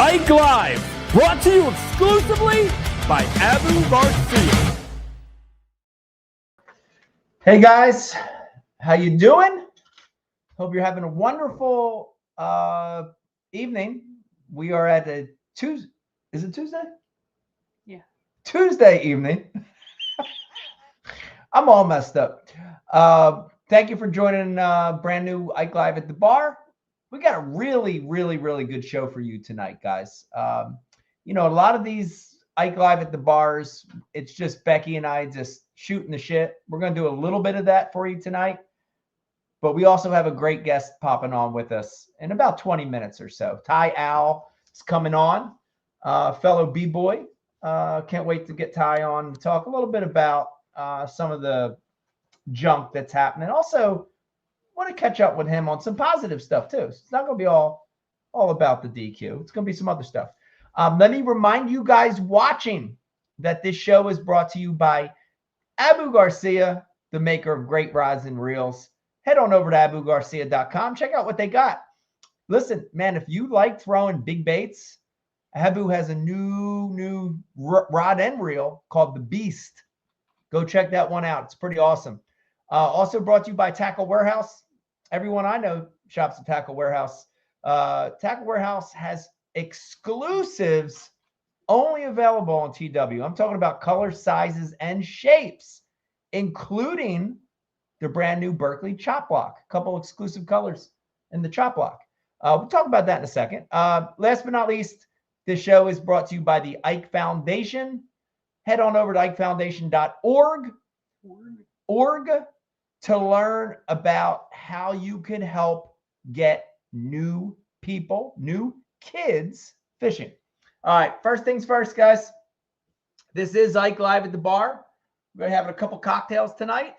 Ike Live, brought to you exclusively by Abu Garcia. Hey guys, how you doing? Hope you're having a wonderful evening. We are at a Tuesday. Is it Tuesday? Yeah. Tuesday evening. I'm all messed up. Thank you for joining brand new Ike Live at the Bar. We got a really, really, really good show for you tonight, guys. You know, a lot of these Ike Live at the Bars, it's just Becky and I just shooting the shit. We're going to do a little bit of that for you tonight. But we also have a great guest popping on with us in about 20 minutes or so. Tai Au is coming on, fellow B-boy. Can't wait to get Tai on to talk a little bit about some of the junk that's happening. Also, want to catch up with him on some positive stuff too. It's not going to be all about the DQ. It's going to be some other stuff. Let me remind you guys watching that this show is brought to you by Abu Garcia, the maker of great rods and reels. Head on over to abugarcia.com. Check out what they got. Listen, man, if you like throwing big baits, Abu has a new rod and reel called the Beast. Go check that one out. It's pretty awesome. Also brought to you by Tackle Warehouse. Everyone I know shops at Tackle Warehouse. Tackle Warehouse has exclusives only available on TW. I'm talking about color, sizes, and shapes, including the brand new Berkeley Chop Block. A couple exclusive colors in the Chop Block. We'll talk about that in a second. Last but not least, this show is brought to you by the Ike Foundation. Head on over to ikefoundation.org to learn about how you can help get new people, new kids fishing. All right, first things first, guys. This is Ike Live at the Bar. We're going to have a couple cocktails tonight.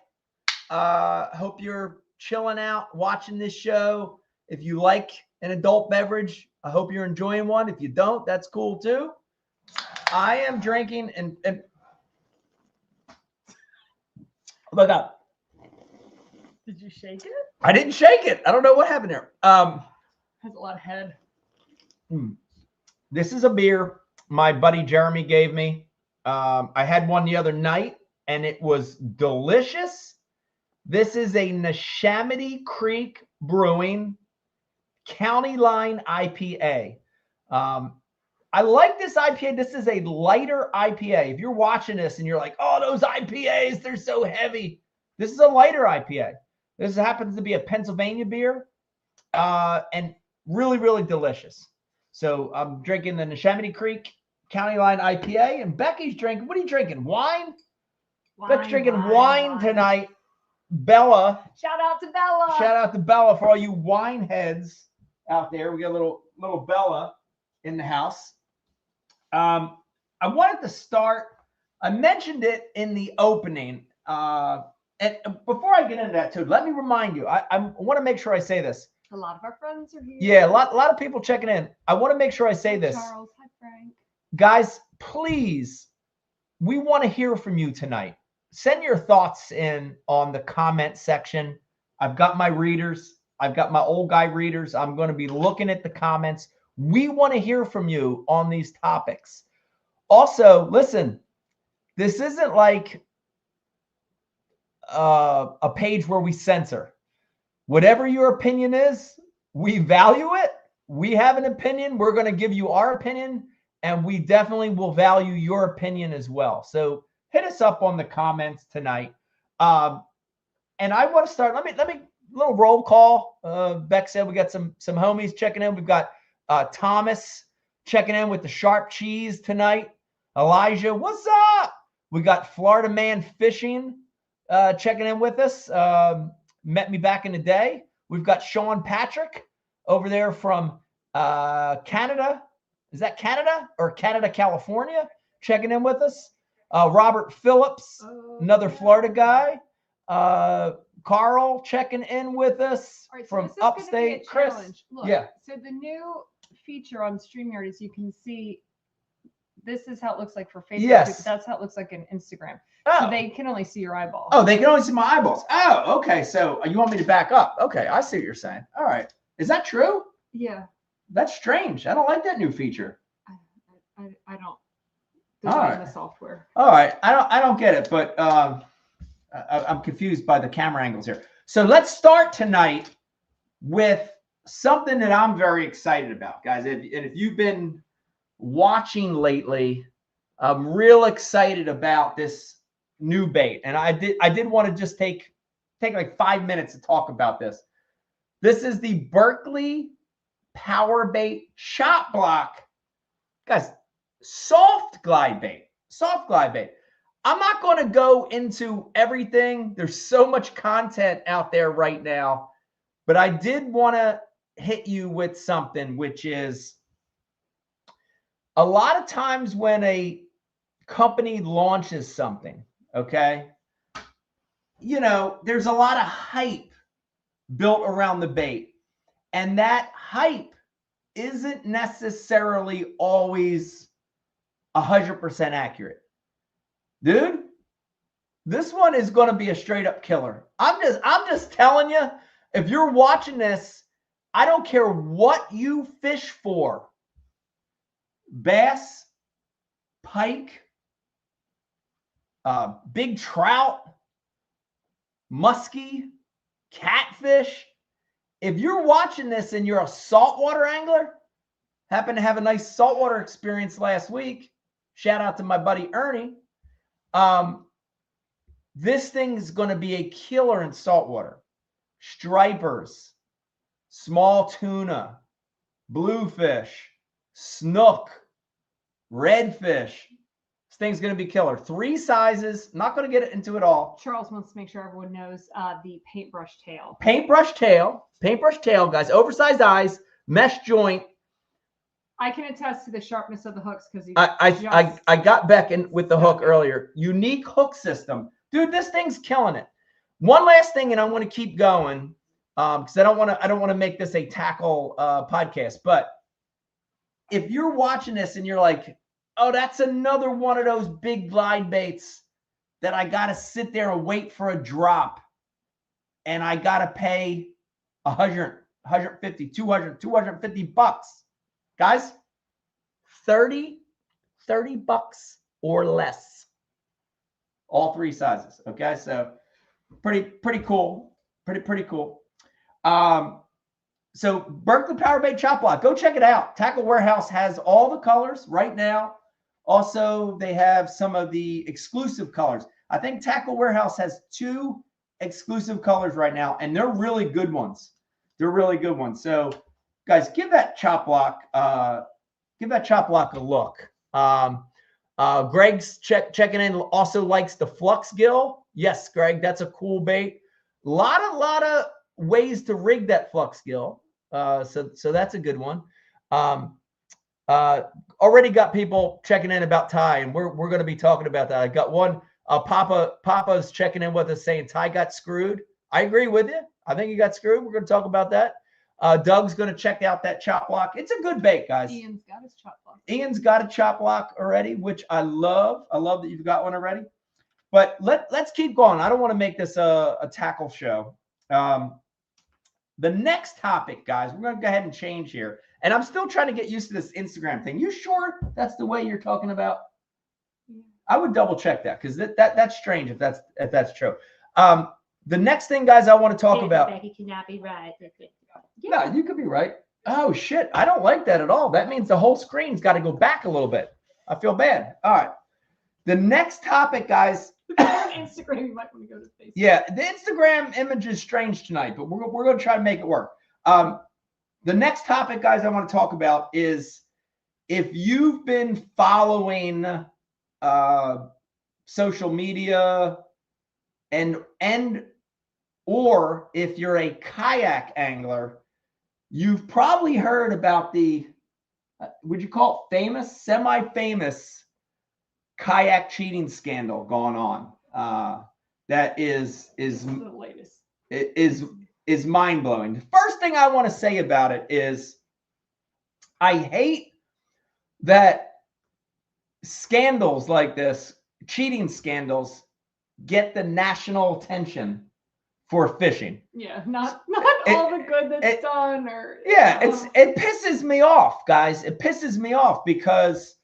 Hope you're chilling out, watching this show. If you like an adult beverage, I hope you're enjoying one. If you don't, that's cool too. I am drinking and look up. Did you shake it? I didn't shake it. I don't know what happened there. Has a lot of head. This is a beer my buddy Jeremy gave me. I had one the other night and it was delicious. This is a Neshaminy Creek Brewing County Line IPA. I like this IPA. This is a lighter IPA. If you're watching this and you're like, oh, those IPAs, they're so heavy. This is a lighter IPA. This happens to be a Pennsylvania beer and really, really delicious. So I'm drinking the Neshaminy Creek County Line IPA, and Becky's drinking. What are you drinking? Wine? Becky's drinking wine tonight. Bella. Shout out to Bella. Shout out to Bella for all you wine heads out there. We got a little Bella in the house. I wanted to start. I mentioned it in the opening. And before I get into that, too, let me remind you. I want to make sure I say this. A lot of our friends are here. Yeah, a lot of people checking in. I want to make sure I say this. Charles, hi Frank. Guys, please, we want to hear from you tonight. Send your thoughts in on the comment section. I've got my readers. I've got my old guy readers. I'm going to be looking at the comments. We want to hear from you on these topics. Also, listen, this isn't like a page where we censor. Whatever your opinion is, we value it. We have an opinion. We're going to give you our opinion, and we definitely will value your opinion as well. So hit us up on the comments tonight. And I want to start. Let me little roll call. Beck said we got some homies checking in. We've got Thomas checking in with the sharp cheese tonight. Elijah, what's up? We got Florida Man Fishing checking in with us. Met me back in the day. We've got Sean Patrick over there from Canada. Is that Canada or Canada, California? Checking in with us. Robert Phillips, another Florida guy. Carl checking in with us from upstate. Chris. Look, yeah. So the new feature on StreamYard is you can see this is how it looks like for Facebook. Yes. That's how it looks like in Instagram. Oh. So they can only see your eyeballs. Oh, they can only see my eyeballs. Oh, okay. So you want me to back up? Okay, I see what you're saying. All right. Is that true? Yeah. That's strange. I don't like that new feature. I don't All design right. the software. All right. I don't get it, but I'm confused by the camera angles here. So let's start tonight with something that I'm very excited about, guys. And if you've been watching lately, I'm real excited about this new bait. And I did want to just take like 5 minutes to talk about this. This is the Berkley Power Bait Shot Block. Guys, soft glide bait. Soft glide bait. I'm not going to go into everything. There's so much content out there right now. But I did want to hit you with something, which is a lot of times when a company launches something, okay, you know, there's a lot of hype built around the bait. And that hype isn't necessarily always 100% accurate. Dude, this one is going to be a straight up killer. I'm just telling you, if you're watching this, I don't care what you fish for. Bass, pike, big trout, muskie, catfish. If you're watching this and you're a saltwater angler, happened to have a nice saltwater experience last week. Shout out to my buddy Ernie. This thing is going to be a killer in saltwater. Stripers, small tuna, bluefish, snook, redfish. This thing's going to be killer. 3 sizes. Not going to get into it all. Charles wants to make sure everyone knows the paintbrush tail. Paintbrush tail. Paintbrush tail, guys. Oversized eyes. Mesh joint. I can attest to the sharpness of the hooks because I got back in with the hook earlier. Unique hook system. Dude, this thing's killing it. One last thing, and I want to keep going because I don't want to make this a tackle podcast. But if you're watching this and you're like, oh, that's another one of those big glide baits that I got to sit there and wait for a drop, and I got to pay 100, 150, 200, 250 bucks. Guys, 30 bucks or less. All 3 sizes. Okay, so pretty cool. Pretty cool. So Berkley Power Bait Chop Block, go check it out. Tackle Warehouse has all the colors right now. Also, they have some of the exclusive colors. I think Tackle Warehouse has 2 exclusive colors right now, and they're really good ones. They're really good ones. So, guys, give that chop block a look. Greg's checking in. Also likes the flux gill. Yes, Greg, that's a cool bait. Lot of ways to rig that flux gill. So that's a good one. Already got people checking in about Tai, and we're going to be talking about that. I got one. Papa's checking in with us saying Tai got screwed. I agree with you. I think he got screwed. We're going to talk about that. Doug's going to check out that chop block. It's a good bait, guys. Ian's got his chop block. Ian's got a chop block already, which I love. I love that you've got one already. But let's keep going. I don't want to make this a tackle show. The next topic, guys, we're going to go ahead and change here. And I'm still trying to get used to this Instagram thing. You sure that's the way you're talking about? Yeah. I would double check that because that's strange if that's true. The next thing, guys, I want to talk about. Becky cannot be right. Yeah, you could be right. Oh, shit. I don't like that at all. That means the whole screen's got to go back a little bit. I feel bad. All right. The next topic, guys. Instagram, you might want to go to Facebook. Yeah, the Instagram image is strange tonight, but we're going to try to make it work. The next topic, guys, I want to talk about is if you've been following social media or if you're a kayak angler, you've probably heard about the, would you call it famous, semi-famous kayak cheating scandal going on. That is The latest. is mind-blowing. The first thing I want to say about it is I hate that scandals like this, cheating scandals, get the national attention for fishing. Yeah, not all the good that's done or yeah, it pisses me off, guys. It pisses me off because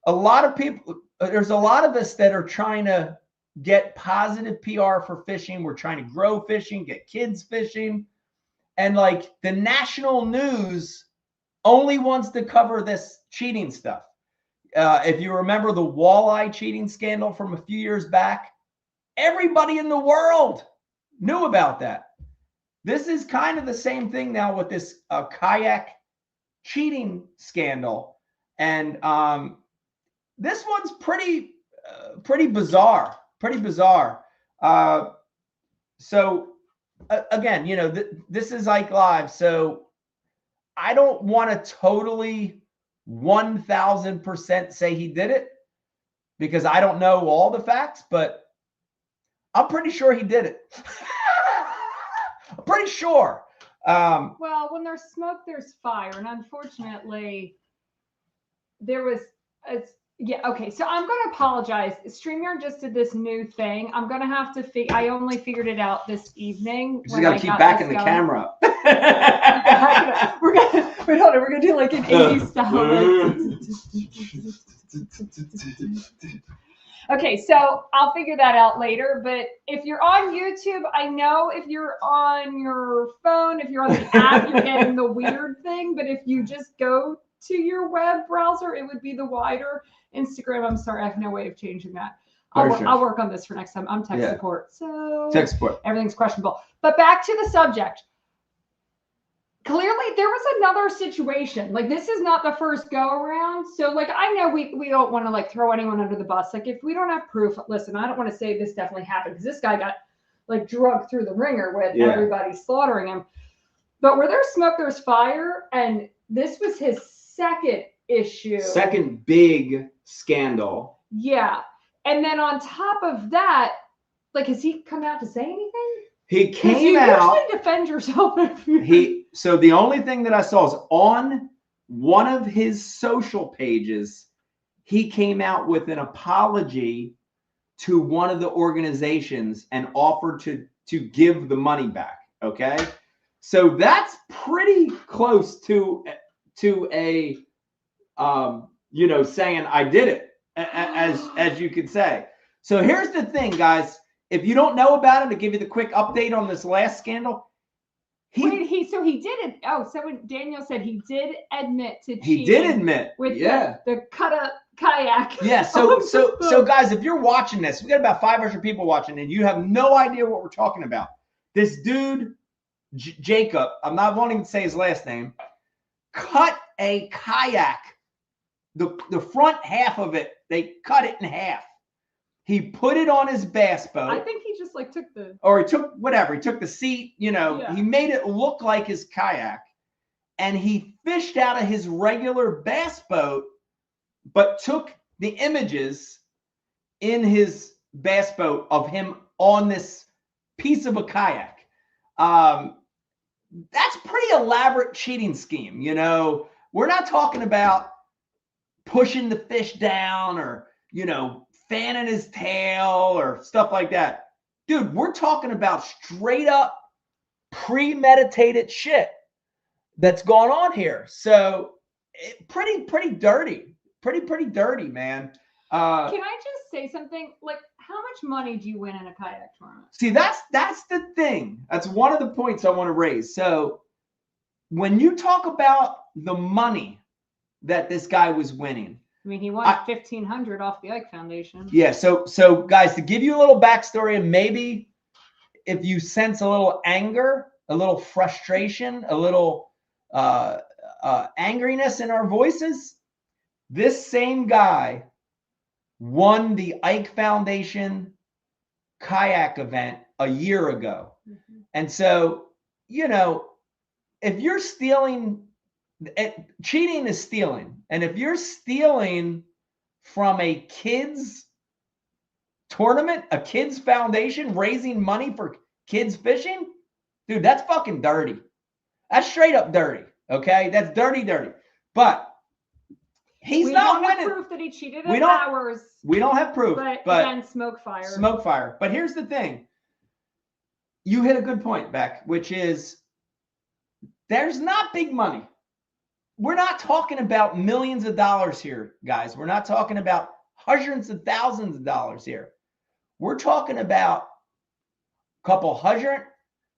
a lot of people, there's a lot of us that are trying to get positive PR for fishing. We're trying to grow fishing, get kids fishing. And like the national news only wants to cover this cheating stuff. If you remember the walleye cheating scandal from a few years back, everybody in the world knew about that. This is kind of the same thing now with this kayak cheating scandal. And this one's pretty bizarre, So again, you know, this is Ike Live. So I don't want to totally 1000% say he did it because I don't know all the facts, but I'm pretty sure he did it. I'm pretty sure. Well, when there's smoke, there's fire. And unfortunately, there was, yeah, okay. So I'm going to apologize. StreamYard just did this new thing. I'm going to have to I only figured it out this evening. You got to keep backing the camera up. We're going to do like an 80s style. Okay, so I'll figure that out later. But if you're on YouTube, I know if you're on your phone, if you're on the app, you're getting the weird thing. But if you just go to your web browser, it would be the wider. Instagram, I'm sorry, I have no way of changing that. I'll work on this for next time. I'm tech support, so tech support. Everything's questionable. But back to the subject. Clearly, there was another situation. Like, this is not the first go around. So, like, I know we don't want to like throw anyone under the bus. Like, if we don't have proof, listen, I don't want to say this definitely happened because this guy got like drugged through the ringer with everybody slaughtering him. But where there's smoke, there's fire, and this was his second issue. Second big scandal. Yeah. And then on top of that, like, has he come out to say anything? He came out. You usually defend yourself. So the only thing that I saw is on one of his social pages, he came out with an apology to one of the organizations and offered to give the money back. Okay. So that's pretty close to a you know, saying I did it, as you could say. So here's the thing, guys. If you don't know about it, to give you the quick update on this last scandal. So he did it. Oh, so when Daniel said he did admit to cheating. He did admit. With the cut up kayak. Yeah. So guys, if you're watching this, we got about 500 people watching, and you have no idea what we're talking about. This dude, Jacob, I'm not wanting to say his last name, cut a kayak. The front half of it, they cut it in half. He put it on his bass boat. I think he just like took or he took whatever. He took the seat, you know, He made it look like his kayak, and he fished out of his regular bass boat, but took the images in his bass boat of him on this piece of a kayak. That's pretty elaborate cheating scheme. You know, we're not talking about pushing the fish down or, you know, fanning his tail or stuff like that. Dude, we're talking about straight up premeditated shit that's going on here. So pretty dirty, pretty dirty, man. Can I just say something? Like, how much money do you win in a kayak tournament? See, that's the thing. That's one of the points I want to raise. So when you talk about the money that this guy was winning, I mean, he won $1,500 off the Ike Foundation. Yeah. So guys, to give you a little backstory, and maybe if you sense a little anger, a little frustration, a little angriness in our voices, this same guy won the Ike Foundation kayak event a year ago. Mm-hmm. And so, you know, if you're stealing, cheating is stealing. And if you're stealing from a kids tournament, a kids foundation, raising money for kids fishing, dude, that's fucking dirty. That's straight up dirty. Okay. That's dirty. But he's not winning. We don't have proof that he cheated at hours. We don't have proof. But again, smoke fire. But here's the thing. you hit a good point, Beck, which is there's not big money. We're not talking about millions of dollars here, guys. We're not talking about hundreds of thousands of dollars here. We're talking about a couple hundred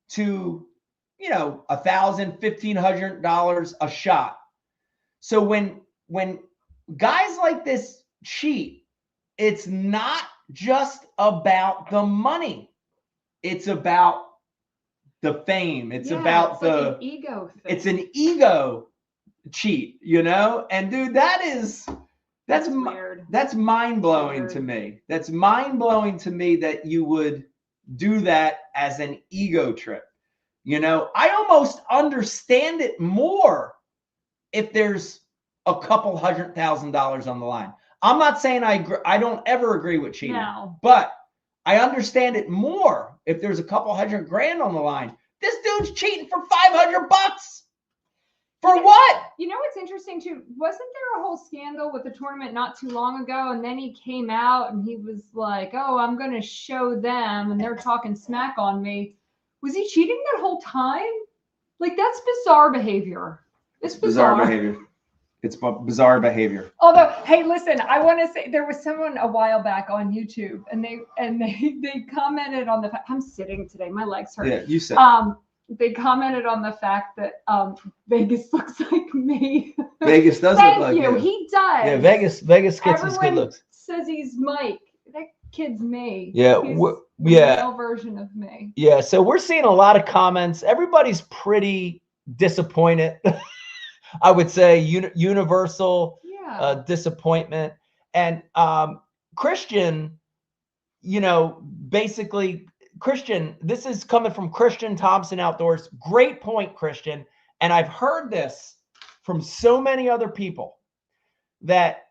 to, you know, $1,000, $1,500 a shot. So when guys like this cheat, it's not just about the money. It's about the fame. It's about like an ego thing. It's an ego cheat, you know? And dude, that's weird. That's mind-blowing to me. That's mind-blowing to me that you would do that as an ego trip. You know, I almost understand it more if there's a couple $100,000 on the line. I'm not saying I don't ever agree with cheating, but I understand it more if there's a couple $100,000 on the line. This dude's cheating for $500 for what? You know what's interesting too? Wasn't there a whole scandal with the tournament not too long ago? And then he came out and he was like, "Oh, I'm going to show them," and they're talking smack on me. Was he cheating that whole time? Like, that's bizarre behavior. It's bizarre behavior. It's bizarre behavior. Although, hey, listen, I want to say there was someone a while back on YouTube, and they commented on the fact. I'm sitting today, my legs hurt. Yeah, you said. They commented on the fact that Vegas looks like me. Vegas does Thank look like you. He does. Yeah, Vegas gets his good looks. Says he's Mike. That kid's me. Yeah, he's the male version of me. Yeah, so we're seeing a lot of comments. Everybody's pretty disappointed. I would say universal disappointment. And Christian, you know, basically Christian, this is coming from Christian Thompson Outdoors. Great point, Christian. And I've heard this from so many other people that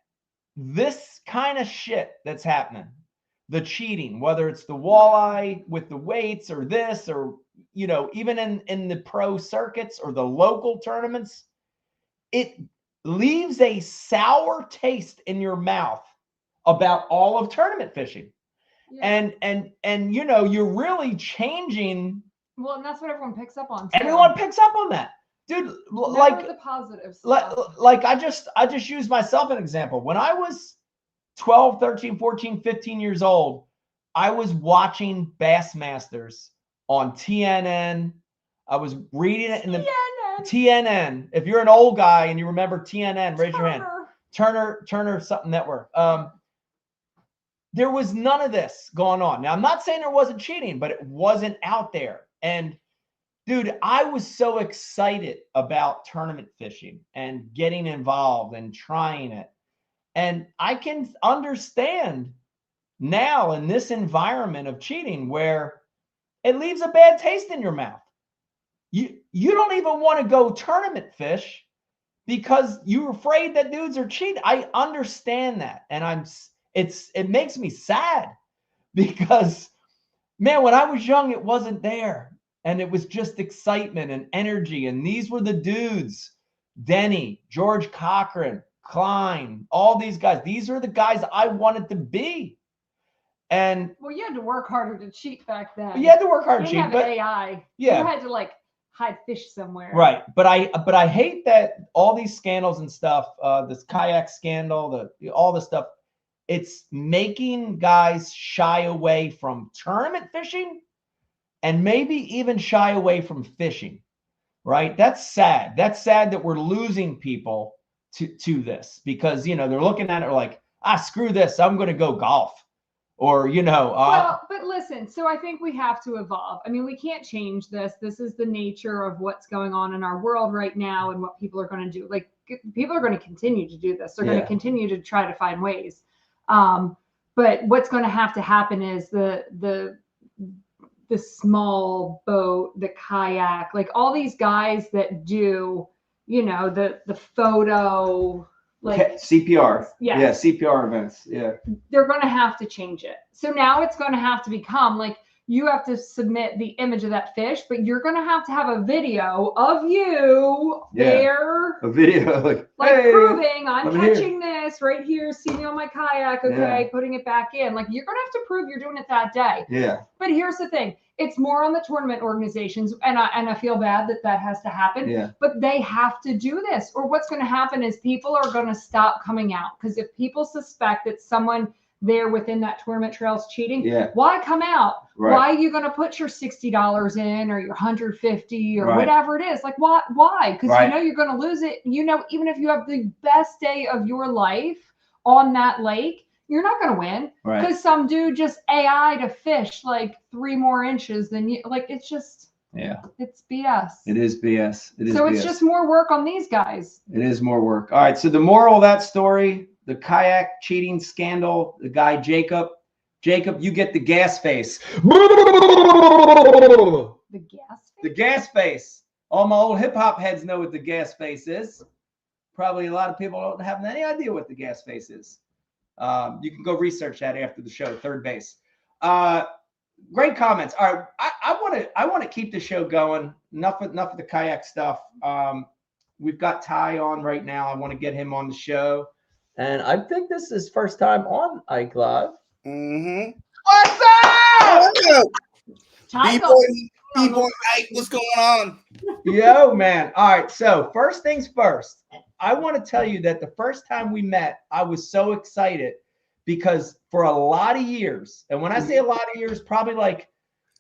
this kind of shit that's happening, the cheating, whether it's the walleye with the weights or this, or, you know, even in the pro circuits or the local tournaments, it leaves a sour taste in your mouth about all of tournament fishing. Yeah. And you know, you're really changing. Well, and that's what everyone picks up on too. Everyone picks up on that. Dude, like the positive stuff. Like I just used myself as an example. When I was 12, 13, 14, 15 years old, I was watching Bassmasters on TNN. I was reading it in the TNN. If you're an old guy and you remember TNN, raise your hand. Turner something network. There was none of this going on. Now, I'm not saying there wasn't cheating, but it wasn't out there. And dude, I was so excited about tournament fishing and getting involved and trying it. And I can understand now in this environment of cheating where it leaves a bad taste in your mouth. You don't even want to go tournament fish because you're afraid that dudes are cheating. I understand that. And it makes me sad because, man, when I was young, it wasn't there. And it was just excitement and energy. And these were the dudes, Denny, George Cochran, Klein, all these guys. These are the guys I wanted to be. And well, you had to work harder to cheat back then. You had to work hard to cheat. You didn't have AI. Yeah. You had to like hide fish somewhere. Right. But I hate that all these scandals and stuff, this kayak scandal, all this stuff, it's making guys shy away from tournament fishing and maybe even shy away from fishing, right? That's sad. That's sad that we're losing people to this because, you know, they're looking at it like, screw this. I'm going to go golf. Or, you know. Well, but listen, so I think we have to evolve. I mean, we can't change this. This is the nature of what's going on in our world right now and what people are going to do. Like, people are going to continue to do this. They're going to continue to try to find ways. But what's going to have to happen is the small boat, the kayak, like all these guys that do, you know, the photo, like CPR. Yeah. Yeah, CPR events. Yeah. They're going to have to change it. So now it's going to have to become like, you have to submit the image of that fish, but you're going to have a video of you there. A video like hey, proving I'm catching here. this right here. See me on my kayak. Okay. Putting it back in. Like you're going to have to prove you're doing it that day. Yeah. But here's the thing. It's more on the tournament organizations. And I feel bad that has to happen. Yeah. But they have to do this, or what's going to happen is people are going to stop coming out. Because if people suspect that someone there within that tournament trail is cheating, why come out? Right. Why are you going to put your $60 in or your $150 or right. whatever it is? Like why? Because you know you're going to lose it. You know, even if you have the best day of your life on that lake, you're not going to win because some dude just AI to fish like 3 more inches than you. Like it's just it's BS. It is BS. It is so BS. It's just more work on these guys. It is more work. All right. So the moral of that story, the kayak cheating scandal, the guy Jacob, you get the gas face. The gas face? The gas face. All my old hip hop heads know what the gas face is. Probably a lot of people don't have any idea what the gas face is. You can go research that after the show. Third base. Great comments. All right, I want to keep the show going. Enough of the kayak stuff. We've got Tai on right now. I want to get him on the show, and I think this is his first time on Ike Live. Mm-hmm. What's up? B-boy Ike, what's going on? Yo, man. All right. So first things first, I want to tell you that the first time we met, I was so excited because for a lot of years, and when I say a lot of years, probably like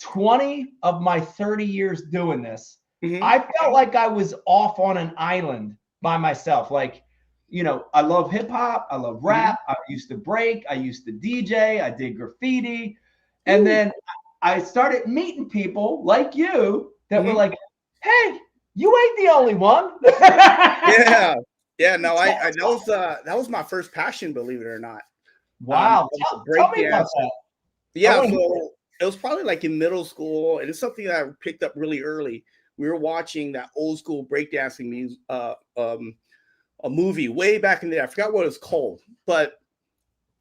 20 of my 30 years doing this, I felt like I was off on an island by myself. Like, you know, I love hip hop. I love rap. I used to break. I used to DJ. I did graffiti. And then I started meeting people like you that were like, hey, you ain't the only one. Yeah. No, I that was my first passion, believe it or not. Wow. Tell me about that. Yeah, so it was probably like in middle school, and it's something that I picked up really early. We were watching that old school breakdancing a movie way back in the day. I forgot what it was called, but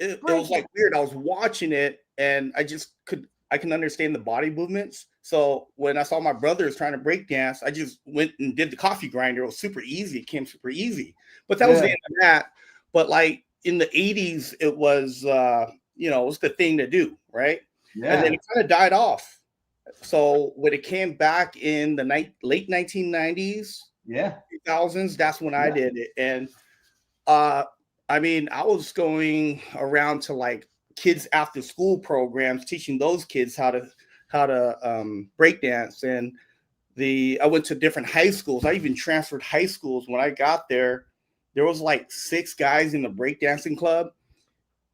it was like weird. I was watching it, and I can understand the body movements. So when I saw my brothers trying to break dance, I just went and did the coffee grinder. It was super easy. It came super easy. But that was the end of that. But like in the 80s, it was it was the thing to do, right? Yeah. And then it kind of died off. So when it came back in the late 1990s, 2000s, that's when I did it. And I mean, I was going around to like kids after school programs, teaching those kids how to break dance. And I went to different high schools. I even transferred high schools. When I got there, there was like 6 guys in the breakdancing club.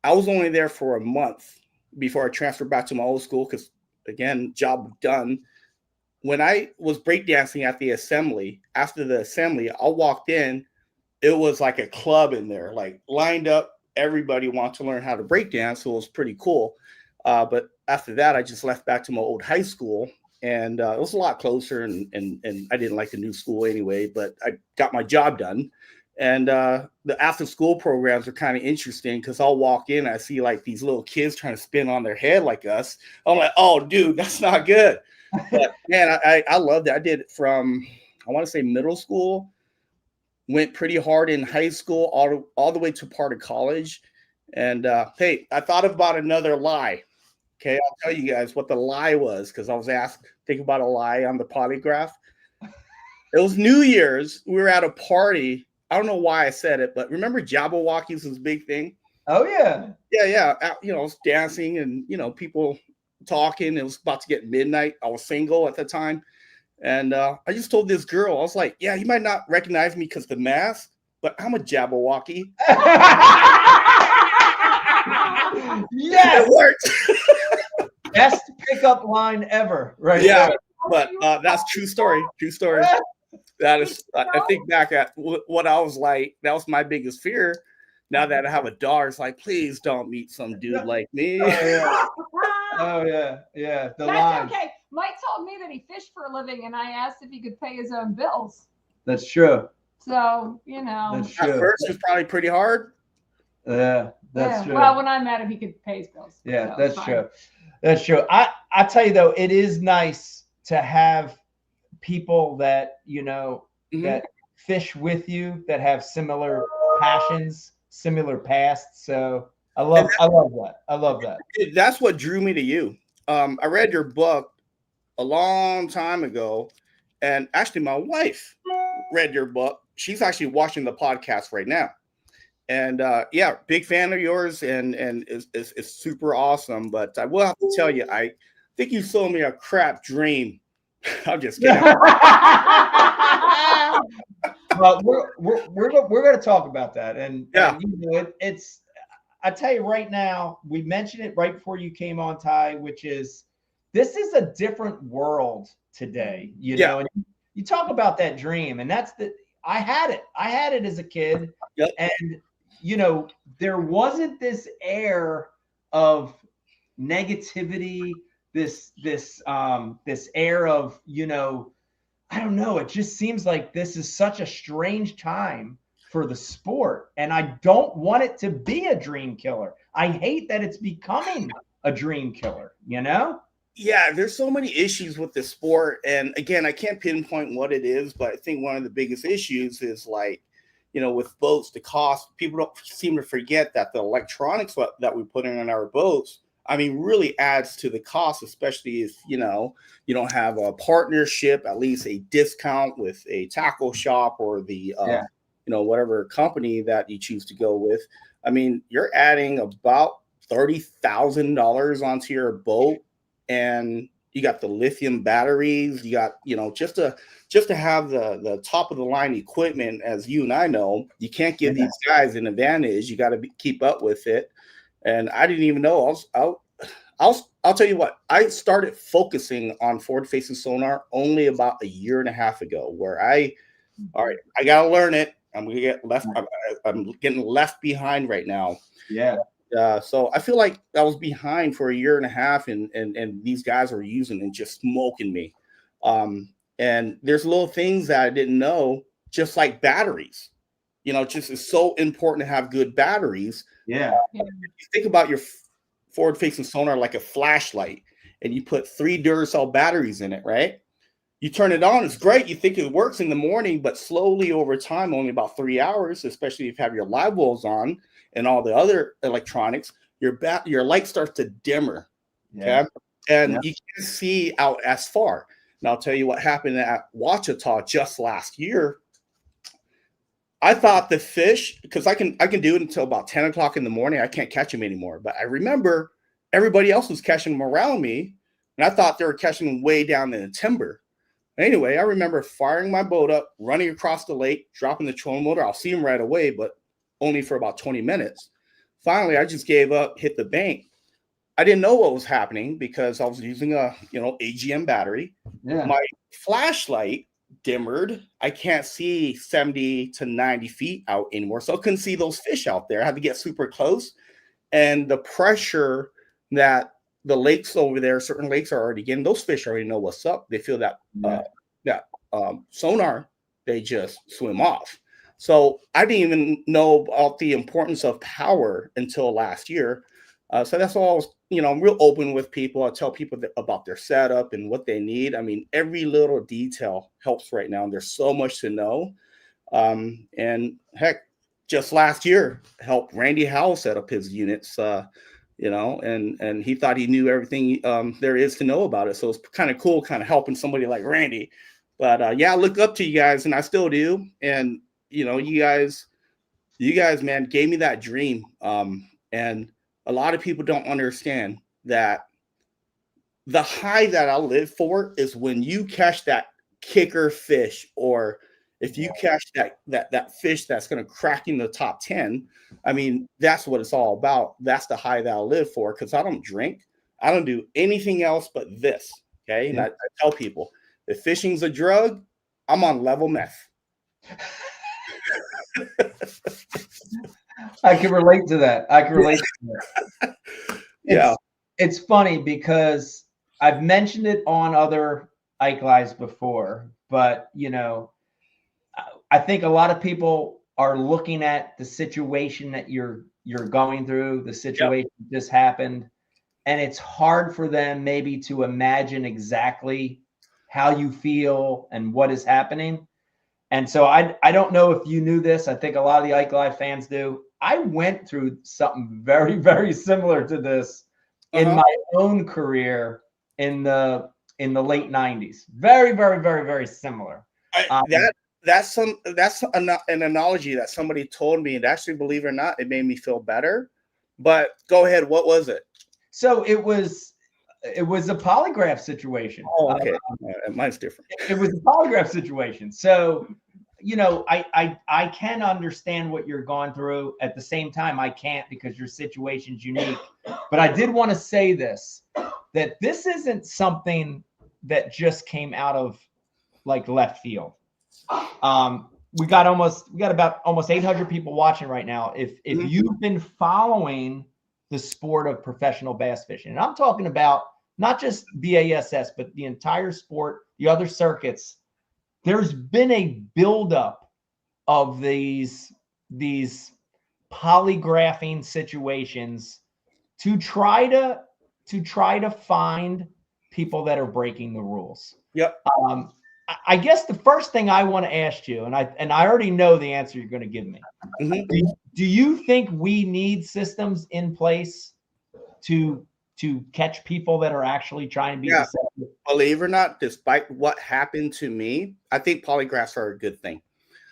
I was only there for a month before I transferred back to my old school because, again, job done. When I was breakdancing at the assembly, after the assembly, I walked in. It was like a club in there, like lined up. Everybody wanted to learn how to break dance, so it was pretty cool. But after that, I just left back to my old high school, and it was a lot closer, and I didn't like the new school anyway, but I got my job done. And the after school programs are kind of interesting because I'll walk in, and I see like these little kids trying to spin on their head like us. I'm like, oh, dude, that's not good. But man, I loved it. I did it from, I want to say middle school, went pretty hard in high school, all the way to part of college. And hey, I thought about another lie. Okay, I'll tell you guys what the lie was because I was asked, think about a lie on the Polygraph. It was New Year's. We were at a party. I don't know why I said it, but remember Jabberwockies was a big thing? Oh, yeah. Yeah. You know, I was dancing and, people talking. It was about to get midnight. I was single at the time. And I just told this girl, I was like, yeah, you might not recognize me because the mask, but I'm a Jabberwocky. Yes. It worked. Best pickup line ever, right? Yeah, but that's true story. True story. That is, I think back at what I was like, that was my biggest fear. Now that I have a daughter, it's like, please don't meet some dude like me. Oh, yeah. The line. Okay. Mike told me that he fished for a living, and I asked if he could pay his own bills. That's true. So, That's true. At first, it was probably pretty hard. Yeah, that's true. Well, when I met him, he could pay his bills. Yeah, so that's true. That's true. I tell you though, it is nice to have people that that fish with you that have similar passions, similar pasts. So I love that. I love that. That's what drew me to you. I read your book a long time ago, and actually, my wife read your book. She's actually watching the podcast right now, and yeah, big fan of yours, and it's super awesome. But I will have to tell you, I think you sold me a crap dream. I'm just kidding. Well, we're going to talk about that, and it's. I tell you right now, we mentioned it right before you came on, Tai, which is this is a different world today. You know, and you talk about that dream, and that's I had it as a kid, and there wasn't this air of negativity, this air of I don't know. It just seems like this is such a strange time for the sport, and I don't want it to be a dream killer. I hate that it's becoming a dream killer. Yeah, there's so many issues with the sport, and again, I can't pinpoint what it is, but I think one of the biggest issues is like, with boats, the cost. People don't seem to forget that the electronics that we put in our boats, I mean, really adds to the cost, especially if you don't have a partnership, at least a discount with a tackle shop or the whatever company that you choose to go with. I mean, you're adding about $30,000 onto your boat, and you got the lithium batteries. You got just to have the top of the line equipment. As you and I know, you can't give these guys an advantage. You got to keep up with it. And I didn't even know. I'll tell you what. I started focusing on forward-facing sonar only about a year and a half ago. Where I gotta learn it. I'm gonna get left. I'm getting left behind right now. Yeah. So I feel like I was behind for a year and a half, and these guys are using and just smoking me. And there's little things that I didn't know, just like batteries. Just it's so important to have good batteries. Yeah. If you think about your forward-facing sonar like a flashlight, and you put 3 Duracell batteries in it, right? You turn it on, it's great. You think it works in the morning, but slowly over time, only about 3 hours, especially if you have your live wells on and all the other electronics, your light starts to dimmer. Okay. And you can't see out as far. And I'll tell you what happened at Ouachita just last year. I thought the fish, because I can do it until about 10 o'clock in the morning. I can't catch them anymore. But I remember everybody else was catching them around me, and I thought they were catching them way down in the timber. Anyway, I remember firing my boat up, running across the lake, dropping the trolling motor. I'll see them right away, but only for about 20 minutes. Finally, I just gave up, hit the bank. I didn't know what was happening because I was using a AGM battery. Yeah. My flashlight dimmered. I can't see 70 to 90 feet out anymore. So I couldn't see those fish out there. I had to get super close. And the pressure that the lakes over there, certain lakes are already getting, those fish already know what's up. They feel that sonar, they just swim off. So I didn't even know about the importance of power until last year. So that's all I was, I'm real open with people. I tell people about their setup and what they need. I mean, every little detail helps right now. And there's so much to know. And heck, just last year, helped Randy Howell set up his units, and he thought he knew everything there is to know about it. So it's kind of cool, kind of helping somebody like Randy. But I look up to you guys, and I still do. And you guys, man, gave me that dream. And a lot of people don't understand that the high that I live for is when you catch that kicker fish, or if you catch that fish that's going to crack in the top 10. I mean, that's what it's all about. That's the high that I live for, because I don't drink. I don't do anything else but this. Okay. And I tell people, if fishing's a drug, I'm on level meth. I can relate to that. It's funny because I've mentioned it on other Ike Lives before, but I think a lot of people are looking at the situation that you're going through. The situation just happened, and it's hard for them maybe to imagine exactly how you feel and what is happening. And so I don't know if you knew this. I think a lot of the Ike Live fans do. I went through something very, very similar to this in my own career in the late 90s. Very, very, very, very similar. That's an analogy that somebody told me, and actually, believe it or not, it made me feel better. But go ahead. What was it? So it was a polygraph situation. Oh, okay. Mine's different. It was a polygraph situation. So, you know, I can understand what you're going through. At the same time, I can't, because your situation's unique. But I did want to say this, that this isn't something that just came out of like left field. We got about almost 800 people watching right now. If you've been following the sport of professional bass fishing, and I'm talking about not just BASS, but the entire sport, the other circuits, there's been a buildup of these polygraphing situations to try to find people that are breaking the rules. Yep. I guess the first thing I want to ask you, and I already know the answer you're going to give me. Do you think we need systems in place to catch people that are actually trying to be deceptive? Believe it or not, despite what happened to me, I think polygraphs are a good thing.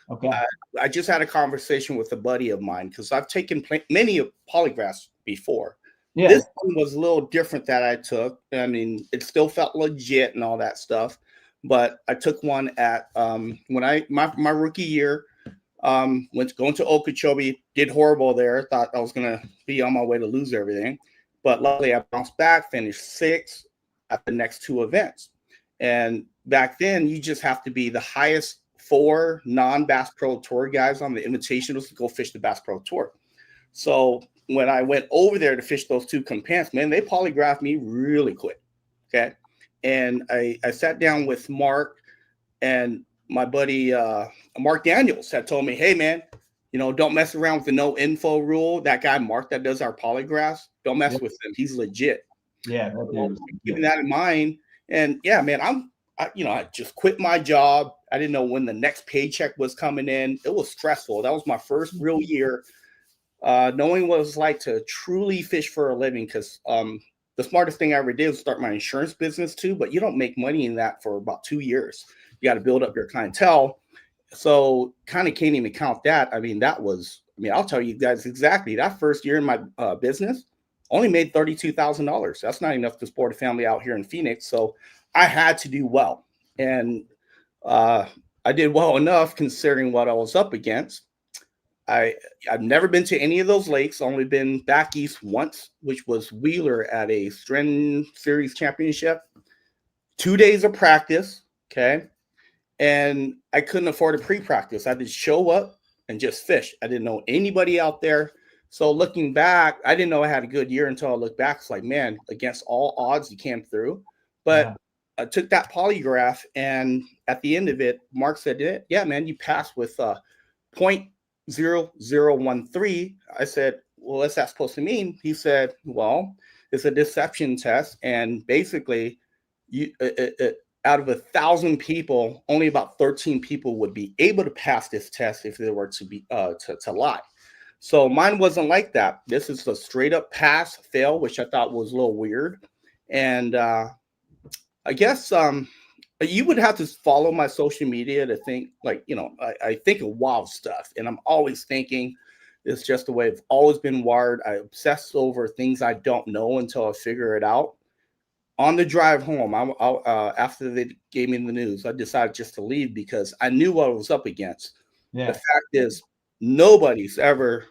Okay. I just had a conversation with a buddy of mine, because I've taken many polygraphs before. Yeah. This one was a little different that I took. I mean, it still felt legit and all that stuff, but I took one at when my rookie year. Going to Okeechobee, did horrible there. Thought I was gonna be on my way to lose everything, but luckily I bounced back, finished 6th at the next 2 events. And back then, you just have to be the highest 4 non-Bass Pro Tour guys on the Invitationals to go fish the Bass Pro Tour. So when I went over there to fish those 2 compants, man, they polygraphed me really quick. Okay, and I sat down with Mark, and my buddy Mark Daniels had told me, hey, man, you know, don't mess around with the no info rule. That guy, Mark, that does our polygraphs, don't mess with him. He's legit. Yeah. Keeping that in mind. And yeah, man, I just quit my job. I didn't know when the next paycheck was coming in. It was stressful. That was my first real year knowing what it was like to truly fish for a living. Because the smartest thing I ever did was start my insurance business too, but you don't make money in that for about 2 years. You got to build up your clientele. So kind of can't even count that. I mean, I'll tell you guys exactly, that first year in my business, only made $32,000. That's not enough to support a family out here in Phoenix. So I had to do well. And I did well enough considering what I was up against. I've never been to any of those lakes, only been back east once, which was Wheeler at a Stren Series championship. 2 days of practice, okay? And I couldn't afford a pre-practice. I had to show up and just fish. I didn't know anybody out there. So looking back, I didn't know I had a good year until I looked back. It's like, man, against all odds, you came through. But I took that polygraph, and at the end of it, Mark said, yeah, man, you passed with 0.0013. I said, well, what's that supposed to mean? He said, well, it's a deception test. And basically, out of 1,000 people, only about 13 people would be able to pass this test if they were to be to lie. So mine wasn't like that. This is a straight up pass fail, which I thought was a little weird. And I guess you would have to follow my social media to think, like, you know, I think of wild stuff, and I'm always thinking. It's just the way I've always been wired. I obsess over things I don't know until I figure it out. On the drive home, after they gave me the news, I decided just to leave because I knew what I was up against. Yeah. The fact is, nobody's ever